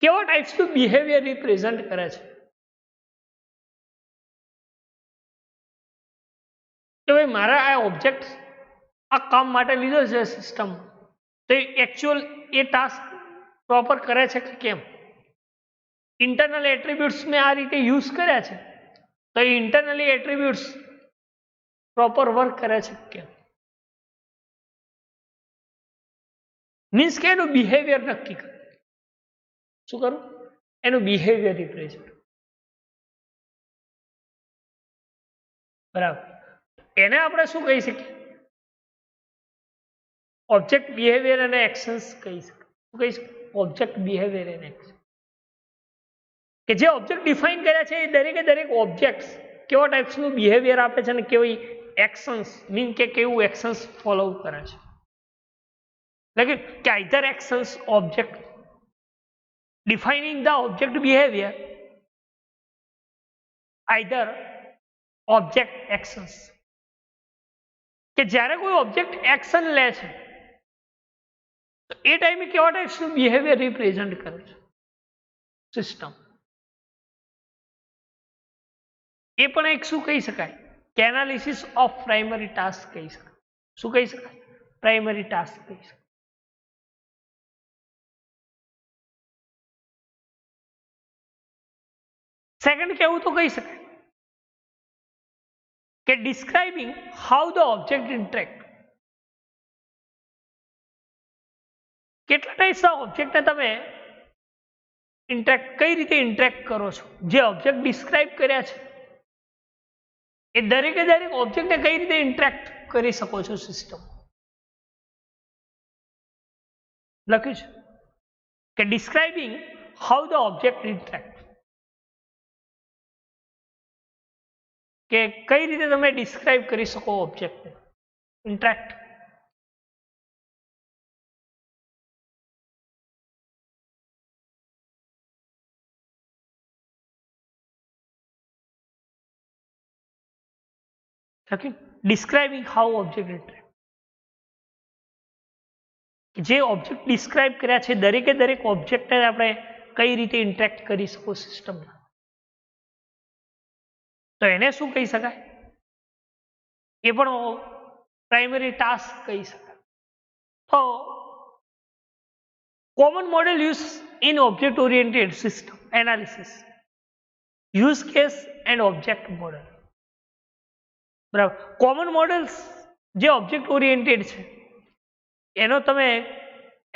[SPEAKER 1] કેવા ટાઈપ્સનું બિહેવિયર રિપ્રેઝન્ટ કરે છે? કે ભાઈ મારા આ ઓબ્જેક્ટ આ કામ માટે લીધો છે સિસ્ટમ, તો એકચ્યુઅલ એ ટાસ્ક પ્રોપર કરે છે કે કેમ? ઇન્ટરનલ એટ્રીબ્યુટ્સ મેં આ રીતે યુઝ કર્યા છે, તો ઇન્ટરનલી એટ્રીબ્યુટ્સ પ્રોપર વર્ક કરે છે કે કેમ? મીન્સ કે એનું બિહેવિયર નક્કી કરે. શું કરું? એનું બિહેવિયર રિપ્રેઝન્ટ. બરાબર. એને આપણે શું કહી શકીએ? ઓબ્જેક્ટ બિહેવિયર અને એક્શન્સ કહી શકીએ. શું કહી શકીએ? ઓબ્જેક્ટ બિહેવિયર અને એક્શન. કે જે ઓબ્જેક્ટ ડિફાઇન કર્યા છે એ દરેકે દરેક ઓબ્જેક્ટ કેવા ટાઈપ્સનું બિહેવિયર આપે છે અને કેવી એક્શન્સ મીન કે કેવું એક્શન્સ ફોલો કરે છે. એટલે કે either actions object defining the object behavior, either object actions. કે જ્યારે કોઈ ઓબ્જેક્ટ એક્શન લે છે તો એ ટાઈમે કેવા ટાઈપ્સનું બિહેવિયર રિપ્રેઝન્ટ કરે છે સિસ્ટમ. એ પણ એક શું કહી શકાય કે એનાલિસિસ ઓફ પ્રાઇમરી ટાસ્ક કહી શકાય. શું કહી શકાય? પ્રાઇમરી ટાસ્ક કહી શકાય. સેકન્ડ કેવું તો કહી શકાય કે describing how the object interact. કેટલા ટાઈપ્સના ઓબ્જેક્ટને તમે કઈ રીતે ઇન્ટરેક્ટ કરો છો? જે ઓબ્જેક્ટ ડિસ્ક્રાઇબ કર્યા છે એ દરેકે દરેક ઓબ્જેક્ટને કઈ રીતે ઇન્ટરેક્ટ કરી શકો છો સિસ્ટમ. લખ્યું છે કે describing how the object interact. કે કઈ રીતે તમે ડિસ્ક્રાઇબ કરી શકો ઓબ્જેક્ટને interact. Describing how object interact. જે ઓબ્જેક્ટ ડિસ્ક્રાઇબ કર્યા છે દરેકે દરેક ઓબ્જેક્ટને આપણે કઈ રીતે ઇન્ટરેક્ટ કરી શકો સિસ્ટમમાં, તો એને શું કહી શકાય? એ પણ પ્રાઇમરી ટાસ્ક કહી શકાય. તો common model use in object oriented system analysis, use case and object model. બરાબર. કોમન મોડેલ્સ જે ઓબ્જેક્ટ ઓરિએન્ટેડ છે એનો તમે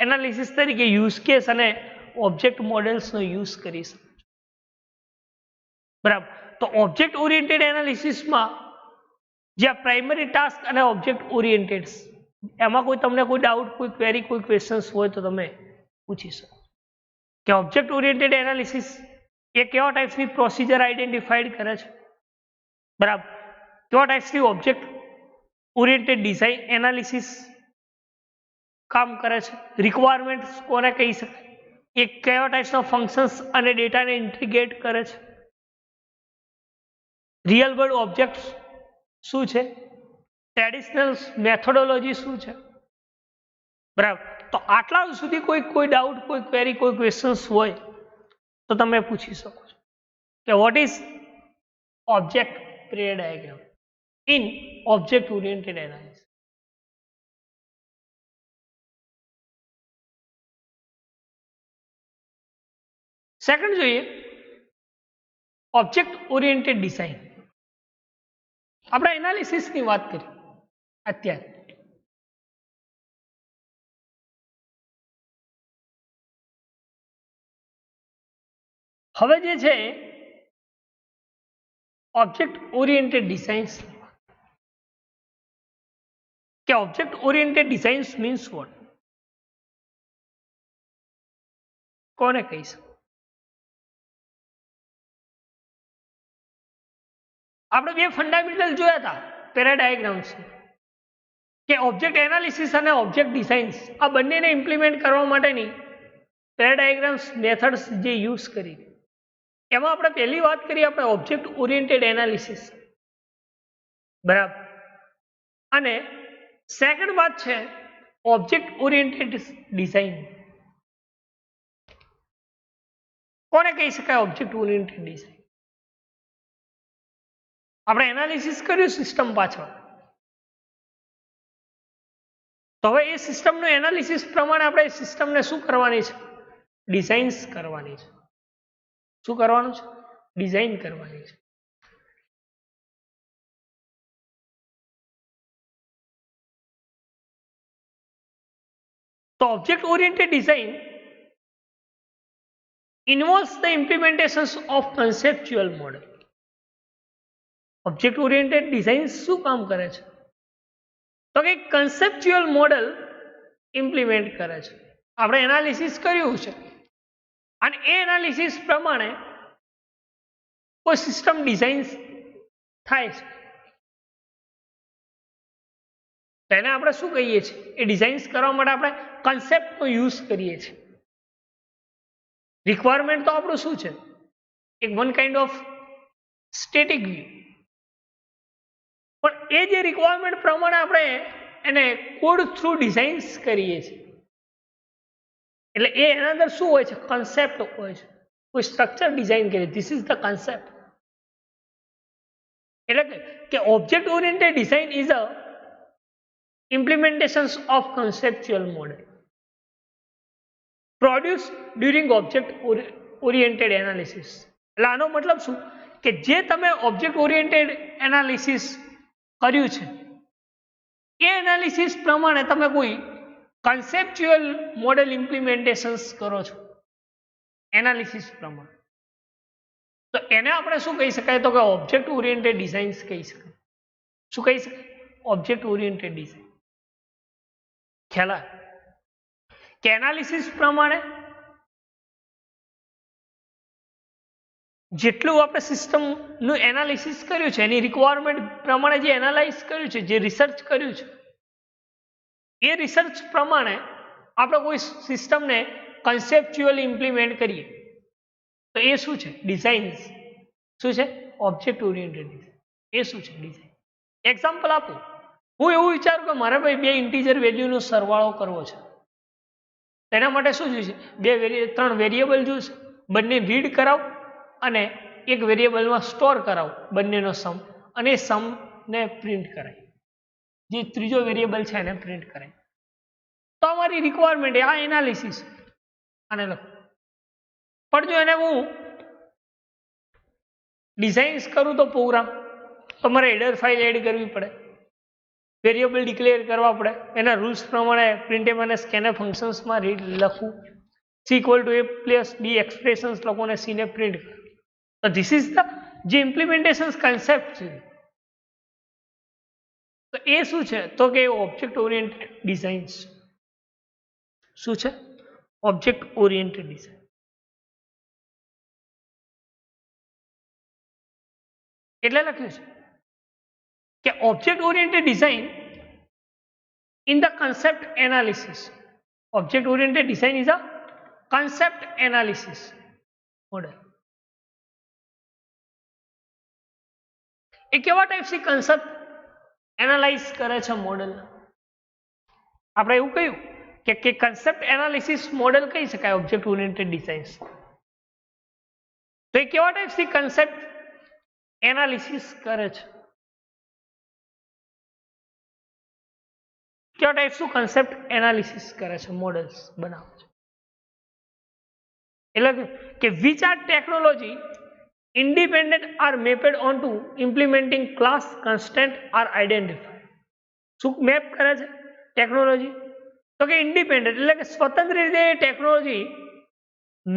[SPEAKER 1] એનાલિસિસ તરીકે યુઝ કેસ અને ઓબ્જેક્ટ મોડેલ્સનો યુઝ કરી શકો છો. બરાબર. તો ઓબ્જેક્ટ ઓરિએન્ટેડ એનાલિસિસમાં જે પ્રાઇમરી ટાસ્ક અને ઓબ્જેક્ટ ઓરિએન્ટેડ એમાં તમને કોઈ ડાઉટ, કોઈ ક્વેરી, કોઈ ક્વેશ્ચન્સ હોય તો તમે પૂછી શકો કે ઓબ્જેક્ટ ઓરિએન્ટેડ એનાલિસિસ એ કેવા ટાઈપ્સની પ્રોસિજર આઈડેન્ટિફાઈડ કરે છે. બરાબર. કેવા ટાઈપ્સની ઓબ્જેક્ટ ઓરિએન્ટેડ ડિઝાઇન એનાલિસિસ કામ કરે છે. રિક્વાયરમેન્ટ્સ કોને કહી શકાય? એ કેવા ટાઈપ્સના ફંક્શન્સ અને ડેટાને ઇન્ટિગ્રેટ કરે છે. રિયલ વર્લ્ડ ઓબ્જેક્ટ શું છે? ટ્રેડિશનલ મેથોડોલોજી શું છે? બરાબર. તો આટલા સુધી કોઈ ડાઉટ, કોઈ ક્વેરી, કોઈ ક્વેશ્ચન્સ હોય તો તમે પૂછી શકો છો કે what is object period diagram in object oriented analysis. Second જોઈએ ઓબ્જેક્ટ ઓરિએન્ટેડ ડિઝાઇન. આપણે એનાલિસિસની વાત કરી અત્યારે. હવે જે છે ઓબ્જેક્ટ ઓરિએન્ટેડ ડિઝાઇન્સ, કે object oriented designs means what? કોને કહી શકો? આપણે બે ફંડામેન્ટલ જોયા હતા પેરા ડાયાગ્રામ્સ, કે ઓબ્જેક્ટ એનાલિસિસ અને ઓબ્જેક્ટ ડિઝાઇન્સ આ બંનેને ઇમ્પ્લિમેન્ટ કરવા માટેની પેરા ડાયાગ્રામ્સ મેથડ્સ જે યુઝ કરી, એમાં આપણે પહેલી વાત કરી આપણે ઓબ્જેક્ટ ઓરિએન્ટેડ એનાલિસિસ. બરાબર. અને સેકન્ડ વાત છે ઓબ્જેક્ટ ઓરિએન્ટેડ ડિઝાઇન. કોને કહી શકાય ઓબ્જેક્ટ ઓરિએન્ટેડ ડિઝાઇન? આપણે એનાલિસિસ કર્યું સિસ્ટમ પાછળ, તો હવે એ સિસ્ટમનું એનાલિસિસ પ્રમાણે આપણે સિસ્ટમને શું કરવાની છે? ડિઝાઇન્સ કરવાની છે. શું કરવાનું છે? ડિઝાઇન કરવાની છે. તો object oriented design involves the implementations of conceptual model. Object oriented design શું કામ કરે છે? તો કે કન્સેપ્ચ્યુઅલ મોડલ ઇમ્પ્લિમેન્ટ કરે છે. આપણે એનાલિસિસ કર્યું છે અને એ એનાલિસિસ પ્રમાણે કોઈ સિસ્ટમ ડિઝાઇન થાય છે. તેને આપણે શું કહીએ છીએ? એ ડિઝાઇન્સ કરવા માટે આપણે કન્સેપ્ટનો યુઝ કરીએ છીએ. રિક્વાયરમેન્ટ તો આપણું શું છે? એક one kind of static view. પણ એ જે રિક્વાયરમેન્ટ પ્રમાણે આપણે એને કોડ થ્રુ ડિઝાઇન્સ કરીએ છીએ. એટલે એ એના અંદર શું હોય છે? કન્સેપ્ટ હોય છે. કોઈ સ્ટ્રક્ચર ડિઝાઇન કરીએ, ધીસ ઇઝ ધ કન્સેપ્ટ. એટલે કે object oriented design is a implementations of conceptual model produced during object oriented analysis. એટલે આનો મતલબ શું? કે જે તમે ઓબ્જેક્ટ ઓરિએન્ટેડ એનાલિસિસ કર્યું છે એ એનાલિસિસ પ્રમાણે તમે કોઈ કન્સેપ્ચ્યુઅલ મોડેલ ઇમ્પ્લિમેન્ટેશન્સ કરો છો એનાલિસિસ પ્રમાણે, તો એને આપણે શું કહી શકાય? તો કે ઓબ્જેક્ટ ઓરિએન્ટેડ ડિઝાઇન્સ કહી શકાય. શું કહી શકાય? Object oriented design. ખ્યાલ કે એનાલિસિસ પ્રમાણે જેટલું આપણે સિસ્ટમનું એનાલિસિસ કર્યું છે, એની રિક્વાયરમેન્ટ પ્રમાણે જે એનાલાઇઝ કર્યું છે, જે રિસર્ચ કર્યું છે, એ રિસર્ચ પ્રમાણે આપણે કોઈ સિસ્ટમને કન્સેપ્ચ્યુઅલી ઇમ્પ્લિમેન્ટ કરીએ તો એ શું છે? ડિઝાઇન્સ. શું છે? Object oriented design. એ શું છે? ડિઝાઇન. એક્ઝામ્પલ આપું. હું એવું વિચારું કે મારે ભાઈ બે ઇન્ટીજર વેલ્યુનો સરવાળો કરવો છે. તેના માટે શું જોઈશે? ત્રણ વેરિયેબલ જોઈશે. બંને રીડ કરાવ અને એક વેરિયેબલમાં સ્ટોર કરાવ બંનેનો સમ, અને એ સમને પ્રિન્ટ કરાય. જે ત્રીજો વેરિયેબલ છે એને પ્રિન્ટ કરાય. તો અમારી રિક્વાયરમેન્ટ આ એનાલિસિસ આને લખો. પણ જો એને હું ડિઝાઇન્સ કરું તો પ્રોગ્રામ, તમારે હેડર ફાઇલ એડ કરવી પડે, વેરિયેબલ ડિક્લેર કરવા પડે, એના રૂલ્સ પ્રમાણે પ્રિન્ટફ અને સ્કેનફ ફંક્શન્સમાં રીડ લખવું, C equal to A plus B expressions લોકોને સીને પ્રિન્ટ કરો. તો ધીસ ઇઝ ધ જે ઇમ્પ્લિમેન્ટેશન કન્સેપ્ટ છે. તો એ શું છે? તો કે ઓબ્જેક્ટ ઓરિએન્ટેડ ડિઝાઇન્સ. શું છે? Object oriented design. એટલે લખ્યું છે કે object oriented design in the concept analysis. Object oriented design is a concept analysis model. એ કેવા ટાઈપની કન્સેપ્ટ એનાલાઇઝ કરે છે મોડેલ? આપણે એવું કહ્યું કે કન્સેપ્ટ એનાલિસિસ મોડેલ કહી શકાય ઓબ્જેક્ટ ઓરિએન્ટેડ ડિઝાઇન્સ. તો એ કેવા ટાઈપની કન્સેપ્ટ એનાલિસિસ કરે છે? કેવા ટાઈપ્સનું કન્સેપ્ટ એનાલિસિસ કરે છે? મોડેલ્સ બનાવે છે. એટલે કે which are technology independent are mapped on to implementing class constant are identified. શું મેપ કરે છે ટેકનોલોજી? તો કે ઇન્ડિપેન્ડન્ટ એટલે કે સ્વતંત્ર રીતે ટેકનોલોજી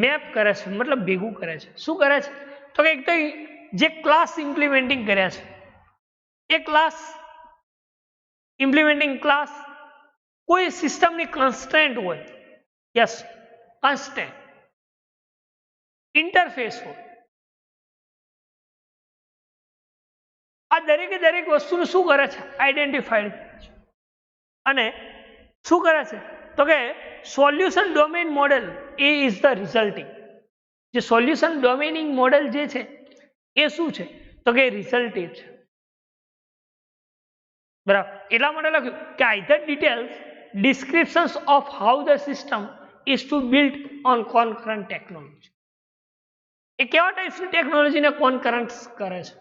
[SPEAKER 1] મેપ કરે છે, મતલબ ભેગું કરે છે. શું કરે છે? તો કે એક તો જે ક્લાસ ઇમ્પ્લિમેન્ટિંગ કર્યા છે એ ક્લાસ ઇમ્પ્લિમેન્ટિંગ ક્લાસ કોઈ સિસ્ટમની કન્સ્ટ્રેન્ટ હોય, યસ કન્સ્ટ્રેન્ટ, ઇન્ટરફેસ હોય, આ દરેકે દરેક વસ્તુનું શું કરે છે? આઈડેન્ટિફાઈડ કરે છે. અને શું કરે છે? તો કે solution domain model A is the resulting. જે સોલ્યુશન ડોમેનિંગ મોડેલ જે છે એ શું છે? તો કે રિઝલ્ટિવ છે. બરાબર. એટલા માટે લખ્યું કે either details descriptions of how the system is to build on concurrent technology. એ કેવા ટાઈપની ટેકનોલોજીને કોનકરન્ટ કરે છે?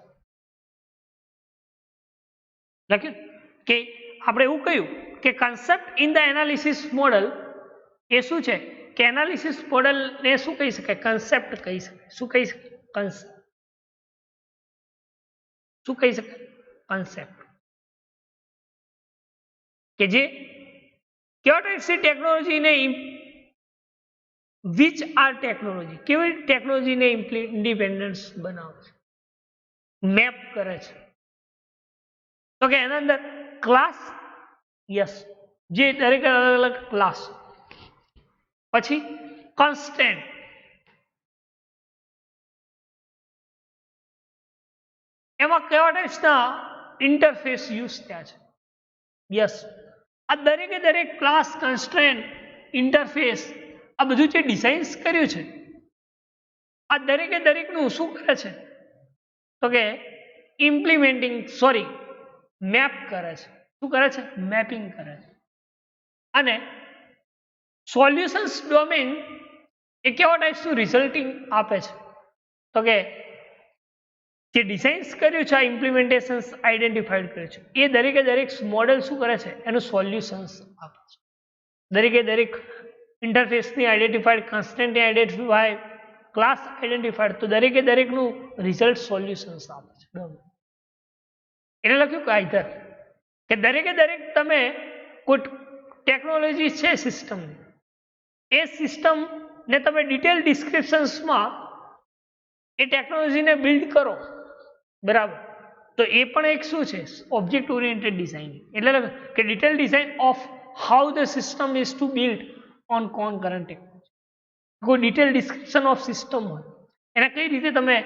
[SPEAKER 1] લખ્યું કે આપણે એવું કહ્યું કે concept in the analysis model એ શું છે કે એનાલિસિસ મોડલ ને શું કહી શકાય? કન્સેપ્ટ કહી શકાય. શું કહી શકાય? કન્સેપ્ટ. શું કહી શકાય? કન્સેપ્ટ. કે જે કેવા ટાઈપ્સની ટેકનોલોજીને વિચ આર ટેકનોલોજી, કેવી ટેકનોલોજીને ઇન્ડિપેન્ડન્સ બનાવે છે, મેપ કરે છે. તો કે એના અંદર ક્લાસ, યસ, જે દરેક અલગ અલગ ક્લાસ, પછી કોન્સ્ટન્ટ, એમાં કેવા ટાઈપ્સના ઇન્ટરફેસ યુઝ થયા છે, યસ. આ દરેકે દરેક ક્લાસ, કન્સ્ટ્રેન્ટ, ઇન્ટરફેસ, આ બધું જે ડિઝાઇન્સ કર્યું છે, આ દરેકે દરેકનું શું કરે છે? તો કે મેપ કરે છે. શું કરે છે? મેપિંગ કરે છે. અને સોલ્યુશન્સ ડોમેન એ કેવા ટાઈપ્સનું રિઝલ્ટિંગ આપે છે? તો કે જે ડિઝાઇન્સ કર્યું છે, આ ઇમ્પ્લિમેન્ટેશન્સ આઈડેન્ટિફાઈડ કર્યું છે, એ દરેકે દરેક મોડેલ શું કરે છે? એનું સોલ્યુશન્સ આપે છે. દરેકે દરેક ઇન્ટરફેસની આઈડેન્ટિફાઈડ, કન્સ્ટન્ટની આઈડેન્ટિફાઈડ, ક્લાસ આઈડેન્ટિફાઈડ, તો દરેકે દરેકનું રિઝલ્ટ સોલ્યુશન્સ આપે છે. એને લખ્યું કે આઈધર કે દરેકે દરેક તમે કોઈ ટેકનોલોજી છે સિસ્ટમની, એ સિસ્ટમને તમે ડિટેલ ડિસ્ક્રિપ્શન્સમાં એ ટેકનોલોજીને બિલ્ડ કરો, બરાબર, તો એ પણ એક શું છે? Object oriented design. એટલે કે detail design of how the system is to build on current technology. કોઈ ડિટેલ ડિસ્ક્રિપ્શન ઓફ સિસ્ટમ હોય, એને કઈ રીતે તમે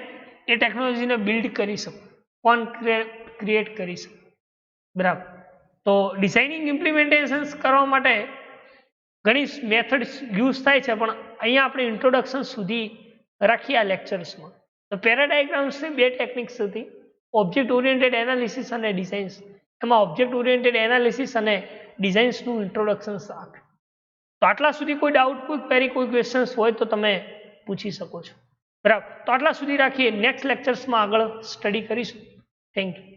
[SPEAKER 1] એ ટેકનોલોજીને બિલ્ડ કરી શકો, ક્રિએટ કરી શકો, બરાબર. તો ડિઝાઇનિંગ ઇમ્પ્લિમેન્ટેશન્સ કરવા માટે ઘણી મેથડ્સ યુઝ થાય છે, પણ અહીંયા આપણે ઇન્ટ્રોડક્શન સુધી રાખીએ આ લેક્ચર્સમાં. તો પેરાડાયગ્રામ્સની બે ટેકનિક્સ હતી, ઓબ્જેક્ટ ઓરિએન્ટેડ એનાલિસિસ અને ડિઝાઇન્સ. એમાં ઓબ્જેક્ટ ઓરિએન્ટેડ એનાલિસિસ અને ડિઝાઇન્સનું ઇન્ટ્રોડક્શન્સ આપે. તો આટલા સુધી કોઈ ડાઉટ, કોઈ ક્વેરી, કોઈ ક્વેશ્ચન્સ હોય તો તમે પૂછી શકો છો, બરાબર. તો આટલા સુધી રાખીએ, નેક્સ્ટ લેક્ચર્સમાં આગળ સ્ટડી કરીશું. Thank you.